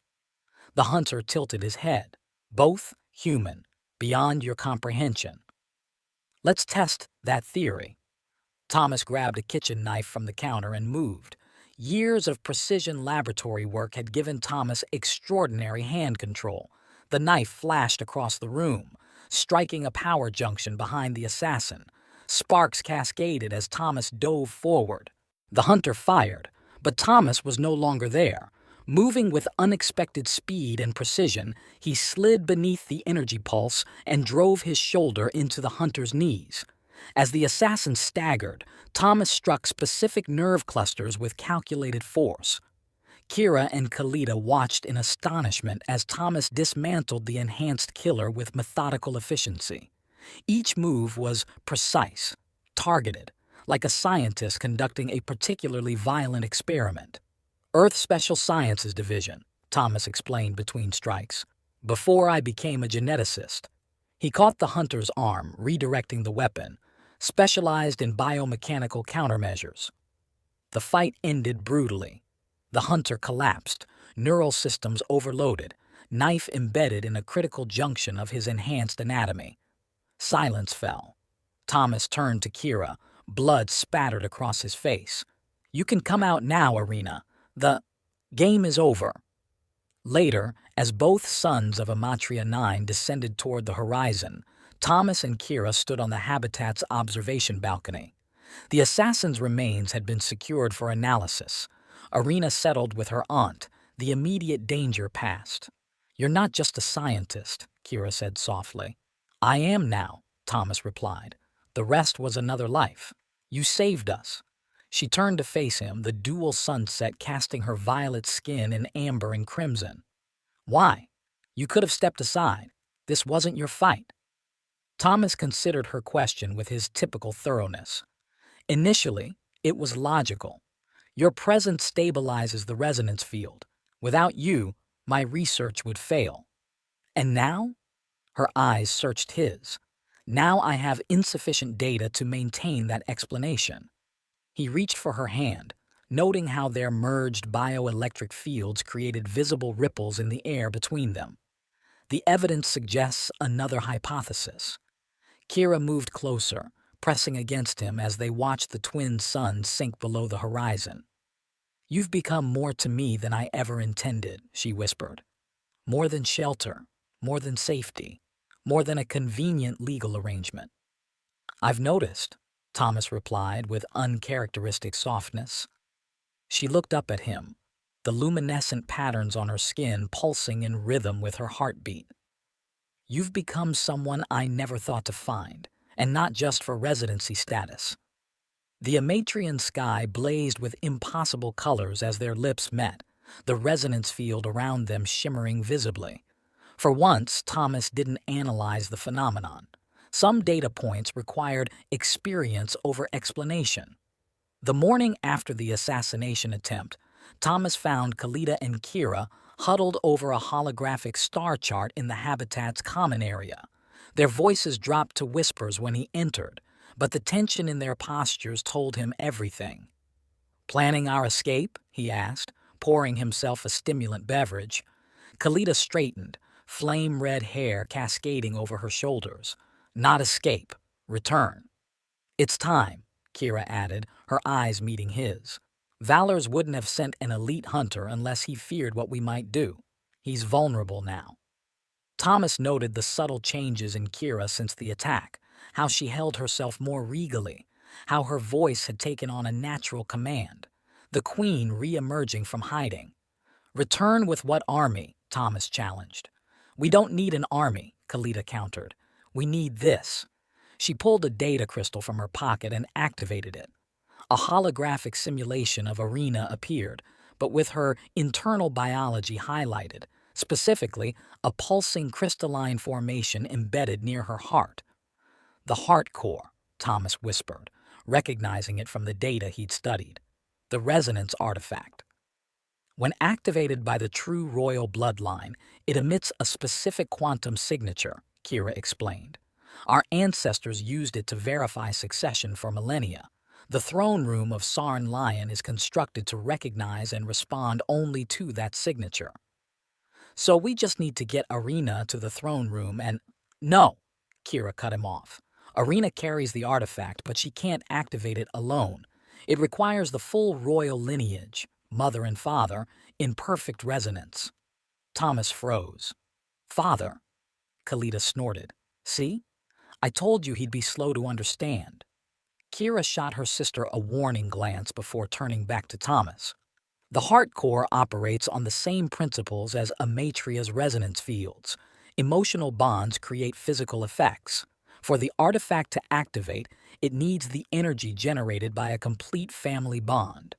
The hunter tilted his head. "Both human, beyond your comprehension." "Let's test that theory." Thomas grabbed a kitchen knife from the counter and moved. Years of precision laboratory work had given Thomas extraordinary hand control. The knife flashed across the room, striking a power junction behind the assassin. Sparks cascaded as Thomas dove forward. The hunter fired, but Thomas was no longer there. Moving with unexpected speed and precision, he slid beneath the energy pulse and drove his shoulder into the hunter's knees. As the assassin staggered, Thomas struck specific nerve clusters with calculated force. Kira and Kalita watched in astonishment as Thomas dismantled the enhanced killer with methodical efficiency. Each move was precise, targeted, like a scientist conducting a particularly violent experiment. "Earth Special Sciences Division," Thomas explained between strikes. "Before I became a geneticist." He caught the hunter's arm, redirecting the weapon, specialized in biomechanical countermeasures. The fight ended brutally. The hunter collapsed, neural systems overloaded, knife embedded in a critical junction of his enhanced anatomy. Silence fell. Thomas turned to Kira, blood spattered across his face. "You can come out now, Arena. The game is over." Later, as both sons of Amatria 9 descended toward the horizon, Thomas and Kira stood on the habitat's observation balcony. The assassin's remains had been secured for analysis. Arena settled with her aunt. The immediate danger passed. "You're not just a scientist," Kira said softly. "I am now," Thomas replied. "The rest was another life. You saved us." She turned to face him, the dual sunset casting her violet skin in amber and crimson. "Why? You could have stepped aside. This wasn't your fight." Thomas considered her question with his typical thoroughness. "Initially, it was logical. Your presence stabilizes the resonance field. Without you, my research would fail. And now?" Her eyes searched his. "Now I have insufficient data to maintain that explanation." He reached for her hand, noting how their merged bioelectric fields created visible ripples in the air between them. "The evidence suggests another hypothesis." Kira moved closer, pressing against him as they watched the twin suns sink below the horizon. "You've become more to me than I ever intended," she whispered. "More than shelter, more than safety, more than a convenient legal arrangement." "I've noticed," Thomas replied with uncharacteristic softness. She looked up at him, the luminescent patterns on her skin pulsing in rhythm with her heartbeat. "You've become someone I never thought to find, and not just for residency status." The Amatrian sky blazed with impossible colors as their lips met, the resonance field around them shimmering visibly. For once, Thomas didn't analyze the phenomenon. Some data points required experience over explanation. The morning after the assassination attempt, Thomas found Kalita and Kira huddled over a holographic star chart in the habitat's common area. Their voices dropped to whispers when he entered, but the tension in their postures told him everything. "Planning our escape?" he asked, pouring himself a stimulant beverage. Kalita straightened, flame-red hair cascading over her shoulders. "Not escape. Return." "It's time," Kira added, her eyes meeting his. "Valors wouldn't have sent an elite hunter unless he feared what we might do. He's vulnerable now." Thomas noted the subtle changes in Kira since the attack, how she held herself more regally, how her voice had taken on a natural command, the queen re-emerging from hiding. "Return with what army?" Thomas challenged. "We don't need an army," Kalita countered. We need this. She pulled a data crystal from her pocket and activated it. A holographic simulation of Arena appeared, but with her internal biology highlighted, specifically a pulsing crystalline formation embedded near her heart. The heart core, Thomas whispered, recognizing it from the data he'd studied. The resonance artifact. When activated by the true royal bloodline, it emits a specific quantum signature, Kira explained. Our ancestors used it to verify succession for millennia. The throne room of Sarn Lion is constructed to recognize and respond only to that signature. So we just need to get Arena to the throne room and— No, Kira cut him off. Arena carries the artifact, but she can't activate it alone. It requires the full royal lineage, mother and father, in perfect resonance. Thomas froze. Father? Khalida snorted. See? I told you he'd be slow to understand. Kira shot her sister a warning glance before turning back to Thomas. The heart core operates on the same principles as Amatria's resonance fields. Emotional bonds create physical effects. For the artifact to activate, it needs the energy generated by a complete family bond.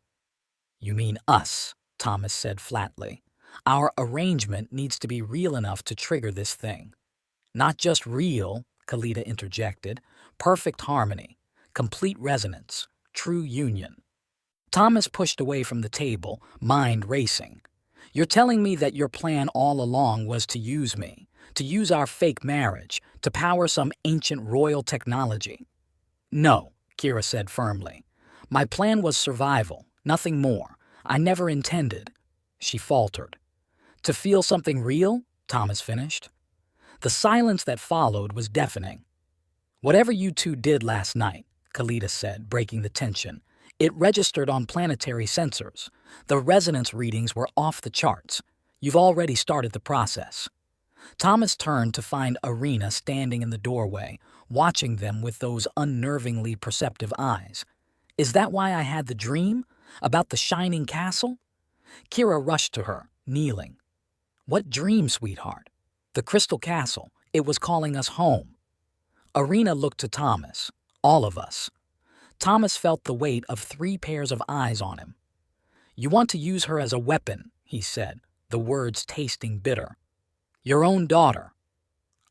You mean us, Thomas said flatly. Our arrangement needs to be real enough to trigger this thing. Not just real, Khalida interjected. Perfect harmony, complete resonance, true union. Thomas pushed away from the table, mind racing. You're telling me that your plan all along was to use me, to use our fake marriage, to power some ancient royal technology? No, Kira said firmly. My plan was survival, nothing more. I never intended. She faltered. To feel something real? Thomas finished. The silence that followed was deafening. Whatever you two did last night, Khalida said, breaking the tension, it registered on planetary sensors. The resonance readings were off the charts. You've already started the process. Thomas turned to find Arena standing in the doorway, watching them with those unnervingly perceptive eyes. Is that why I had the dream? About the shining castle? Kira rushed to her, kneeling. What dream, sweetheart? The Crystal Castle. It was calling us home. Arena looked to Thomas. All of us. Thomas felt the weight of 3 pairs of eyes on him. You want to use her as a weapon, he said, the words tasting bitter. Your own daughter.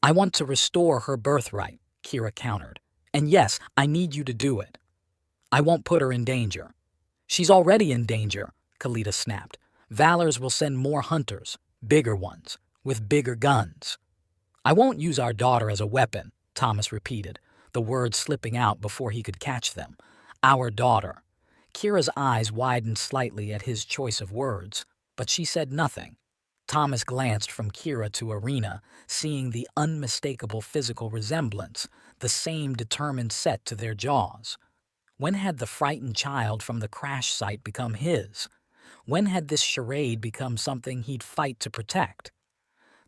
I want to restore her birthright, Kira countered. And yes, I need you to do it. I won't put her in danger. She's already in danger, Khalida snapped. Valors will send more hunters, bigger ones, with bigger guns. I won't use our daughter as a weapon, Thomas repeated, the words slipping out before he could catch them. Our daughter. Kira's eyes widened slightly at his choice of words, but she said nothing. Thomas glanced from Kira to Arena, seeing the unmistakable physical resemblance, the same determined set to their jaws. When had the frightened child from the crash site become his? When had this charade become something he'd fight to protect?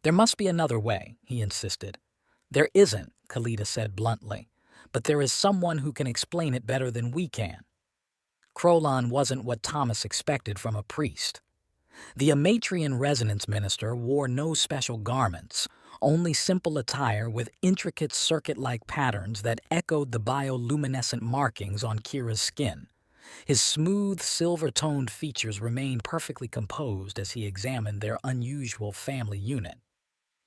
There must be another way, he insisted. There isn't, Khalida said bluntly, but there is someone who can explain it better than we can. Krolon wasn't what Thomas expected from a priest. The Amatrian resonance minister wore no special garments, only simple attire with intricate circuit-like patterns that echoed the bioluminescent markings on Kira's skin. His smooth, silver-toned features remained perfectly composed as he examined their unusual family unit.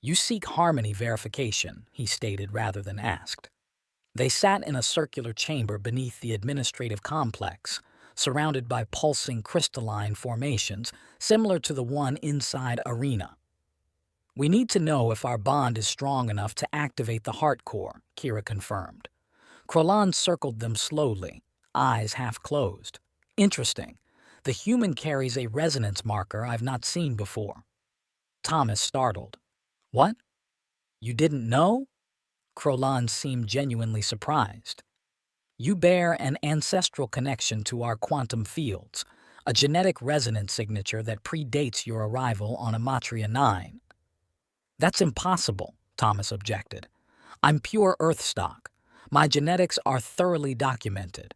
You seek harmony verification, he stated rather than asked. They sat in a circular chamber beneath the administrative complex, surrounded by pulsing crystalline formations similar to the one inside Arena. We need to know if our bond is strong enough to activate the heart core, Kira confirmed. Krolon circled them slowly, eyes half closed. Interesting. The human carries a resonance marker I've not seen before. Thomas startled. What? You didn't know? Krolon seemed genuinely surprised. You bear an ancestral connection to our quantum fields, a genetic resonance signature that predates your arrival on Amatria 9. That's impossible, Thomas objected. I'm pure Earth stock. My genetics are thoroughly documented.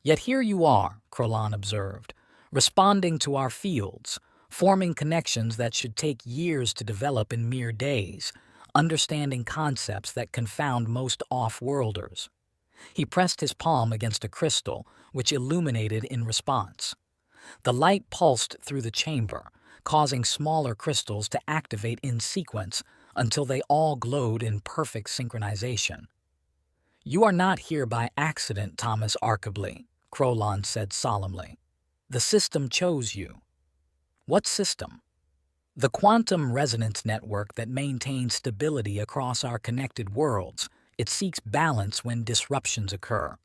Yet here you are, Krolon observed, responding to our fields, forming connections that should take years to develop in mere days, understanding concepts that confound most off-worlders. He pressed his palm against a crystal, which illuminated in response. The light pulsed through the chamber, causing smaller crystals to activate in sequence until they all glowed in perfect synchronization. "You are not here by accident, Thomas Archibly," Crolon said solemnly. "The system chose you." "What system?" "The quantum resonance network that maintains stability across our connected worlds. It seeks balance when disruptions occur."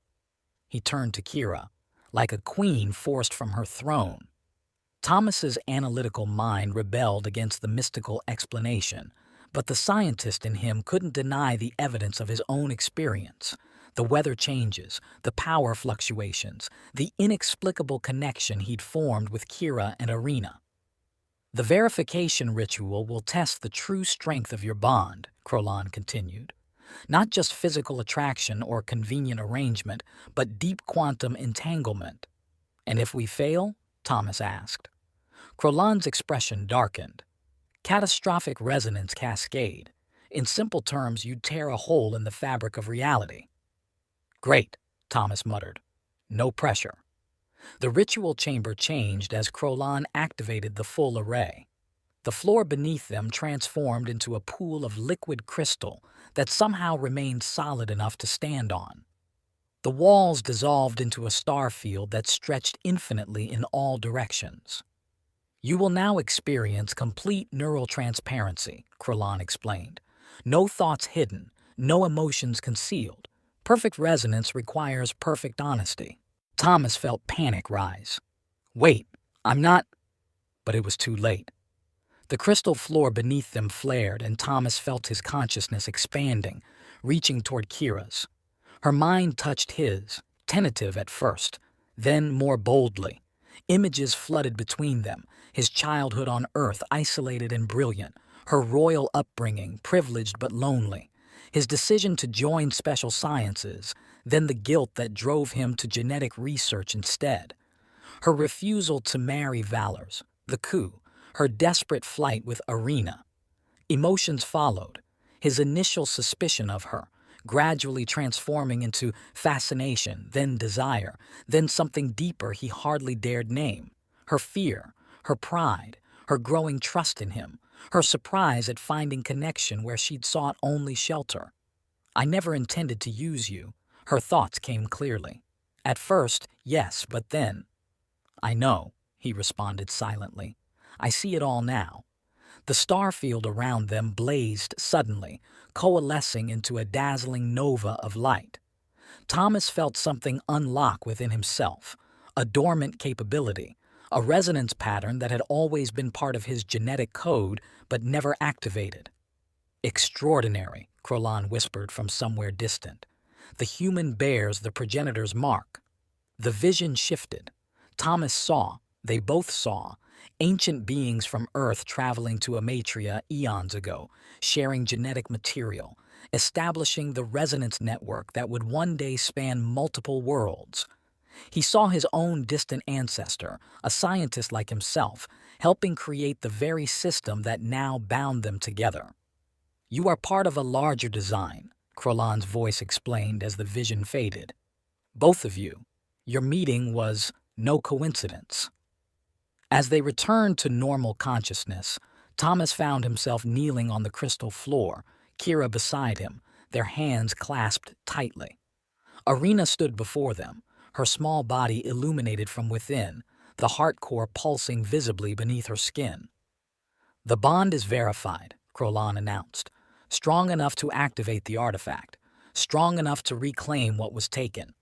He turned to Kira, like a queen forced from her throne. Thomas's analytical mind rebelled against the mystical explanation, but the scientist in him couldn't deny the evidence of his own experience. The weather changes, the power fluctuations, the inexplicable connection he'd formed with Kira and Irina. "The verification ritual will test the true strength of your bond," Crolon continued. "Not just physical attraction or convenient arrangement, but deep quantum entanglement." "And if we fail?" Thomas asked. Crolon's expression darkened. "Catastrophic resonance cascade. In simple terms, you'd tear a hole in the fabric of reality." "Great," Thomas muttered. "No pressure." The ritual chamber changed as Crolon activated the full array. The floor beneath them transformed into a pool of liquid crystal that somehow remained solid enough to stand on. The walls dissolved into a star field that stretched infinitely in all directions. "You will now experience complete neural transparency," Crolon explained. "No thoughts hidden, no emotions concealed. Perfect resonance requires perfect honesty." Thomas felt panic rise. "Wait, I'm not—" But it was too late. The crystal floor beneath them flared, and Thomas felt his consciousness expanding, reaching toward Kira's. Her mind touched his, tentative at first, then more boldly. Images flooded between them, his childhood on Earth isolated and brilliant, her royal upbringing privileged but lonely, his decision to join special sciences, then the guilt that drove him to genetic research instead, her refusal to marry Valors, the coup, her desperate flight with Irina. Emotions followed, his initial suspicion of her, gradually transforming into fascination, then desire, then something deeper he hardly dared name, her fear, her pride, her growing trust in him, her surprise at finding connection where she'd sought only shelter. "I never intended to use you," her thoughts came clearly. "At first, yes, but then—" "I know," he responded silently. "I see it all now." The star field around them blazed suddenly, coalescing into a dazzling nova of light. Thomas felt something unlock within himself, a dormant capability, a resonance pattern that had always been part of his genetic code but never activated. "Extraordinary," Crolon whispered from somewhere distant. "The human bears the progenitor's mark." The vision shifted. Thomas saw, they both saw, ancient beings from Earth traveling to Amatria eons ago, sharing genetic material, establishing the resonance network that would one day span multiple worlds. He saw his own distant ancestor, a scientist like himself, helping create the very system that now bound them together. "You are part of a larger design," Crolon's voice explained as the vision faded. "Both of you. Your meeting was no coincidence." As they returned to normal consciousness, Thomas found himself kneeling on the crystal floor, Kira beside him, their hands clasped tightly. Irina stood before them, her small body illuminated from within, the heart core pulsing visibly beneath her skin. "The bond is verified," Crolon announced, "strong enough to activate the artifact, strong enough to reclaim what was taken."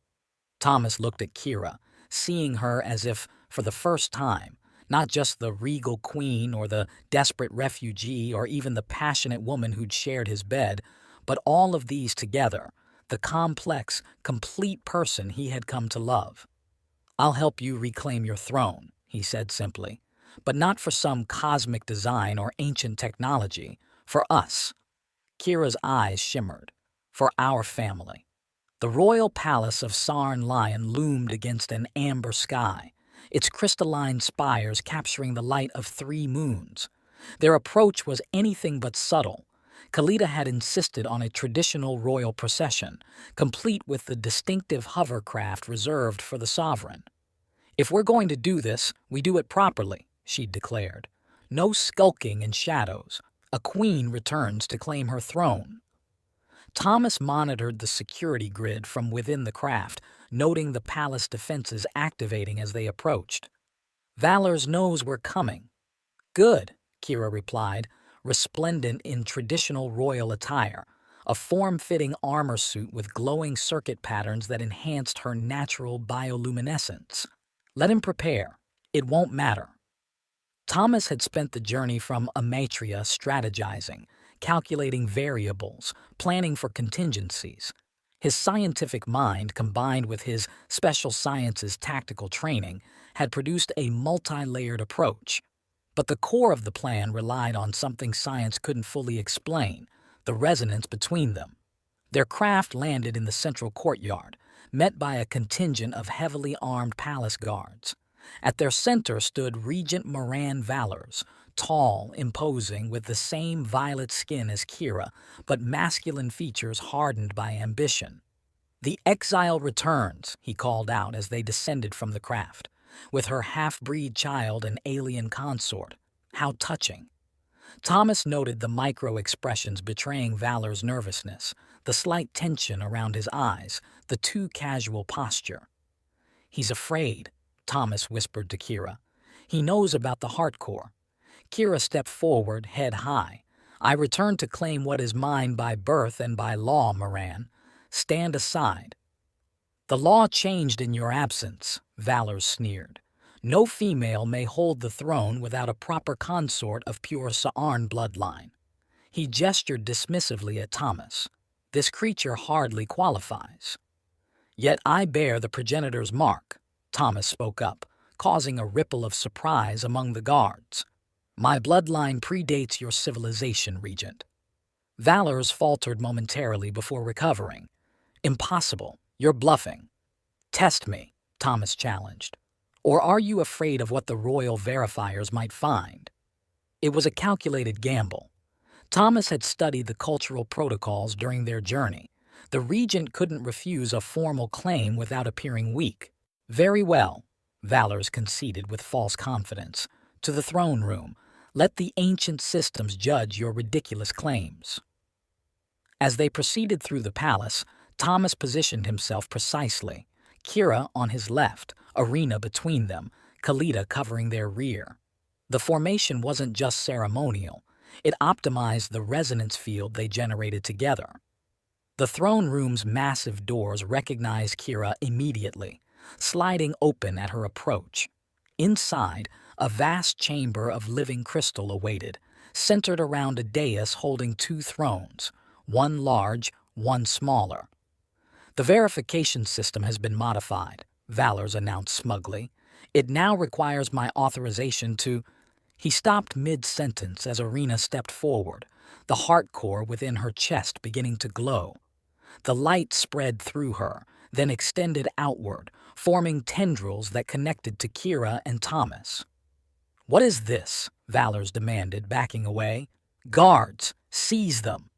Thomas looked at Kira, seeing her as if, for the first time, not just the regal queen or the desperate refugee or even the passionate woman who'd shared his bed, but all of these together, the complex, complete person he had come to love. "I'll help you reclaim your throne," he said simply, "but not for some cosmic design or ancient technology, for us." Kira's eyes shimmered. "For our family." The royal palace of Sarn Lion loomed against an amber sky, its crystalline spires capturing the light of 3 moons. Their approach was anything but subtle. Kalita had insisted on a traditional royal procession, complete with the distinctive hovercraft reserved for the sovereign. "If we're going to do this, we do it properly," she declared. "No skulking in shadows. A queen returns to claim her throne." Thomas monitored the security grid from within the craft, noting the palace defenses activating as they approached. "Valor's knows we're coming." "Good," Kira replied, resplendent in traditional royal attire, a form-fitting armor suit with glowing circuit patterns that enhanced her natural bioluminescence. "Let him prepare. It won't matter." Thomas had spent the journey from Amatria strategizing, calculating variables, planning for contingencies. His scientific mind, combined with his special sciences tactical training, had produced a multi-layered approach. But the core of the plan relied on something science couldn't fully explain: the resonance between them. Their craft landed in the central courtyard, met by a contingent of heavily armed palace guards. At their center stood Regent Moran Valors, tall, imposing, with the same violet skin as Kira, but masculine features hardened by ambition. "The exile returns," he called out as they descended from the craft, with her half-breed child and alien consort. How touching. Thomas noted the micro-expressions betraying Valor's nervousness, the slight tension around his eyes, the too casual posture. "He's afraid," Thomas whispered to Kira. "He knows about the heart core." Kira stepped forward, head high. "I return to claim what is mine by birth and by law, Moran. Stand aside." "The law changed in your absence," Valor sneered. "No female may hold the throne without a proper consort of pure Sa'arn bloodline." He gestured dismissively at Thomas. "This creature hardly qualifies." "Yet I bear the progenitor's mark," Thomas spoke up, causing a ripple of surprise among the guards. "My bloodline predates your civilization, Regent." Valors faltered momentarily before recovering. "Impossible. You're bluffing." "Test me," Thomas challenged. "Or are you afraid of what the royal verifiers might find?" It was a calculated gamble. Thomas had studied the cultural protocols during their journey. The regent couldn't refuse a formal claim without appearing weak. "Very well," Valors conceded with false confidence. "To the throne room. Let the ancient systems judge your ridiculous claims." As they proceeded through the palace, Thomas positioned himself precisely. Kira on his left, Arena between them, Kalita covering their rear. The formation wasn't just ceremonial. It optimized the resonance field they generated together. The throne room's massive doors recognized Kira immediately, sliding open at her approach. Inside, a vast chamber of living crystal awaited, centered around a dais holding two thrones, one large, one smaller. "The verification system has been modified," Valors announced smugly. "It now requires my authorization to—" He stopped mid-sentence as Arena stepped forward, the heart core within her chest beginning to glow. The light spread through her, then extended outward, forming tendrils that connected to Kira and Thomas. "What is this?" Valors demanded, backing away. "Guards, seize them!"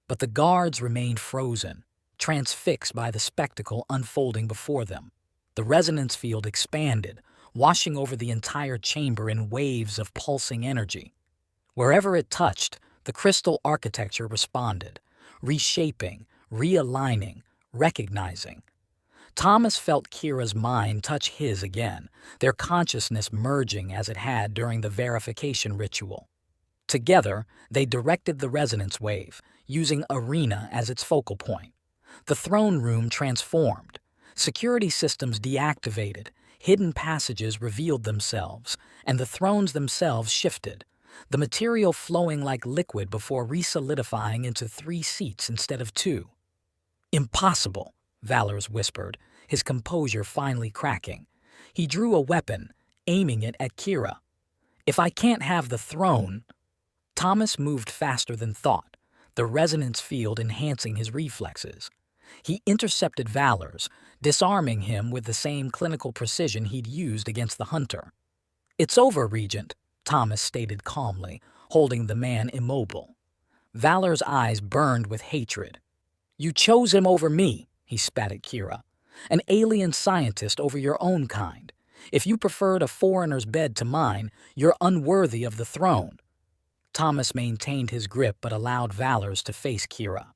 But the guards remained frozen, transfixed by the spectacle unfolding before them. The resonance field expanded, washing over the entire chamber in waves of pulsing energy. Wherever it touched, the crystal architecture responded, reshaping, realigning, recognizing. Thomas felt Kira's mind touch his again, their consciousness merging as it had during the verification ritual. Together, they directed the resonance wave, using Arena as its focal point. The throne room transformed. Security systems deactivated, hidden passages revealed themselves, and the thrones themselves shifted, the material flowing like liquid before re-solidifying into 3 seats instead of 2. "Impossible," Valors whispered, his composure finally cracking. He drew a weapon, aiming it at Kira. "If I can't have the throne—" Thomas moved faster than thought, the resonance field enhancing his reflexes. He intercepted Valors, disarming him with the same clinical precision he'd used against the hunter. "It's over, Regent," Thomas stated calmly, holding the man immobile. Valor's eyes burned with hatred. "You chose him over me," he spat at Kira. "An alien scientist over your own kind. If you preferred a foreigner's bed to mine, you're unworthy of the throne." Thomas maintained his grip but allowed Valor's to face Kira.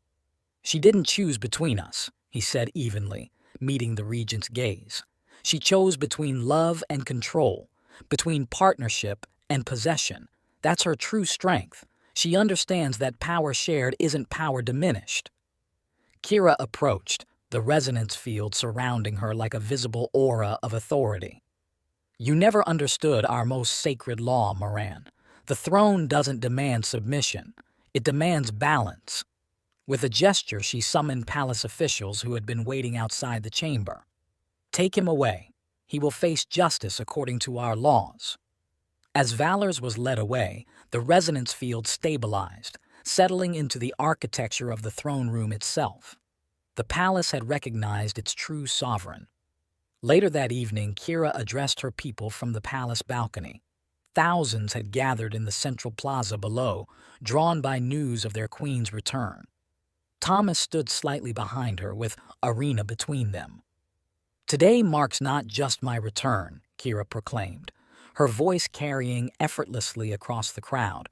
"She didn't choose between us," he said evenly, meeting the regent's gaze. "She chose between love and control, between partnership and possession. That's her true strength. She understands that power shared isn't power diminished." Kira approached, the resonance field surrounding her like a visible aura of authority. "You never understood our most sacred law, Moran. The throne doesn't demand submission. It demands balance." With a gesture, she summoned palace officials who had been waiting outside the chamber. "Take him away. He will face justice according to our laws." As Valor's was led away, the resonance field stabilized, settling into the architecture of the throne room itself. The palace had recognized its true sovereign. Later that evening, Kira addressed her people from the palace balcony. Thousands had gathered in the central plaza below, drawn by news of their queen's return. Thomas stood slightly behind her, with Arena between them. "Today marks not just my return," Kira proclaimed, her voice carrying effortlessly across the crowd,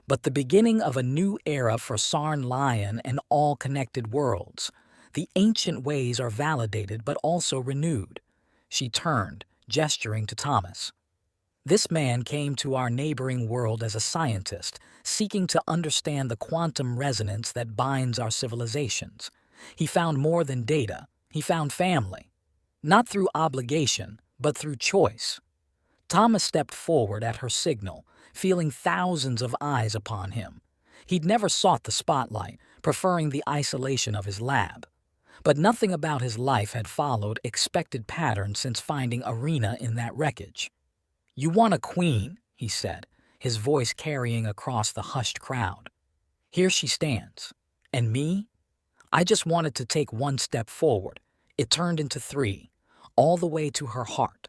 "but the beginning of a new era for Sarn Lion and all connected worlds. The ancient ways are validated but also renewed." She turned, gesturing to Thomas. "This man came to our neighboring world as a scientist, seeking to understand the quantum resonance that binds our civilizations. He found more than data. He found family. Not through obligation, but through choice." Thomas stepped forward at her signal, feeling thousands of eyes upon him. He'd never sought the spotlight, preferring the isolation of his lab. But nothing about his life had followed expected patterns since finding Arena in that wreckage. "You want a queen," he said, his voice carrying across the hushed crowd. "Here she stands. And me? I just wanted to take one step forward. It turned into three, all the way to her heart."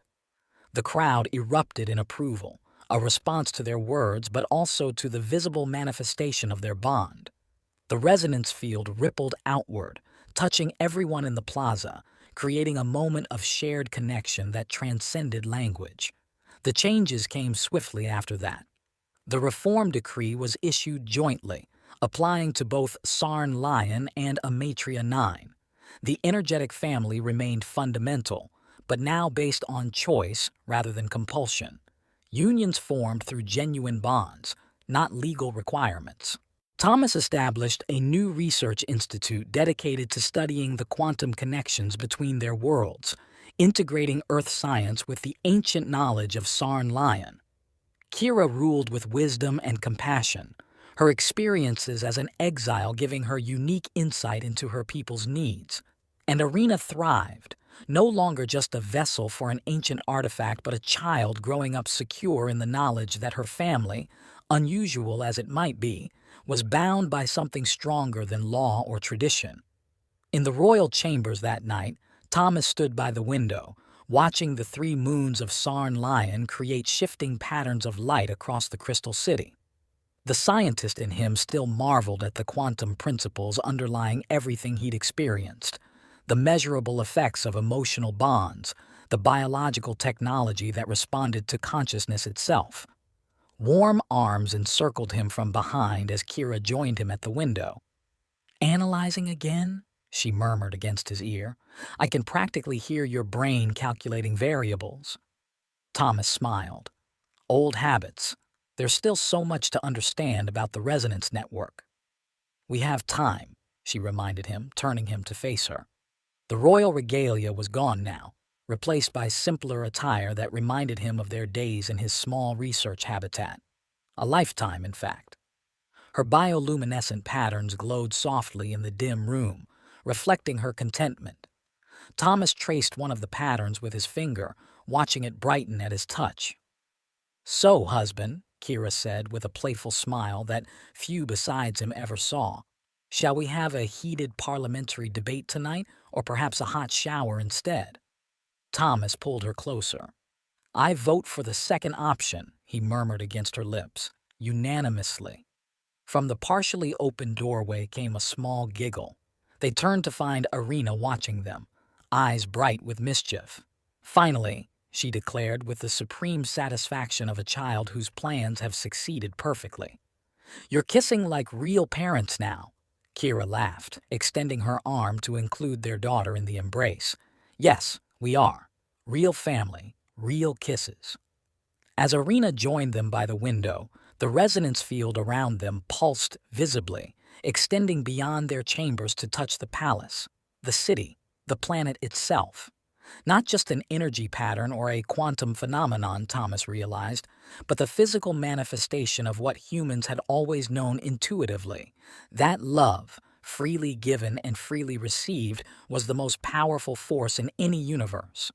The crowd erupted in approval, a response to their words but also to the visible manifestation of their bond. The resonance field rippled outward, touching everyone in the plaza, creating a moment of shared connection that transcended language. The changes came swiftly after that. The reform decree was issued jointly, applying to both Sarn Lion and Amatria 9. The energetic family remained fundamental, but now based on choice rather than compulsion. Unions formed through genuine bonds, not legal requirements. Thomas established a new research institute dedicated to studying the quantum connections between their worlds, integrating Earth science with the ancient knowledge of Sarn Lion. Kira ruled with wisdom and compassion, her experiences as an exile giving her unique insight into her people's needs. And Arena thrived, no longer just a vessel for an ancient artifact but a child growing up secure in the knowledge that her family, unusual as it might be, was bound by something stronger than law or tradition. In the royal chambers that night, Thomas stood by the window, watching the three moons of Sarn Lion create shifting patterns of light across the Crystal City. The scientist in him still marveled at the quantum principles underlying everything he'd experienced, the measurable effects of emotional bonds, the biological technology that responded to consciousness itself. Warm arms encircled him from behind as Kira joined him at the window. "Analyzing again?" she murmured against his ear. "I can practically hear your brain calculating variables." Thomas smiled. "Old habits. There's still so much to understand about the resonance network." "We have time," she reminded him, turning him to face her. The royal regalia was gone now, replaced by simpler attire that reminded him of their days in his small research habitat. A lifetime, in fact. Her bioluminescent patterns glowed softly in the dim room, reflecting her contentment. Thomas traced one of the patterns with his finger, watching it brighten at his touch. "So, husband," Kira said with a playful smile that few besides him ever saw, "shall we have a heated parliamentary debate tonight, or perhaps a hot shower instead?" Thomas pulled her closer. "I vote for the second option," he murmured against her lips, "unanimously." From the partially open doorway came a small giggle. They turned to find Irina watching them, eyes bright with mischief. "Finally," she declared with the supreme satisfaction of a child whose plans have succeeded perfectly. "You're kissing like real parents now." Kira laughed, extending her arm to include their daughter in the embrace. "Yes, we are. Real family, real kisses." As Irina joined them by the window, the resonance field around them pulsed visibly, extending beyond their chambers to touch the palace, the city, the planet itself. Not just an energy pattern or a quantum phenomenon, Thomas realized, but the physical manifestation of what humans had always known intuitively. That love, freely given and freely received, was the most powerful force in any universe.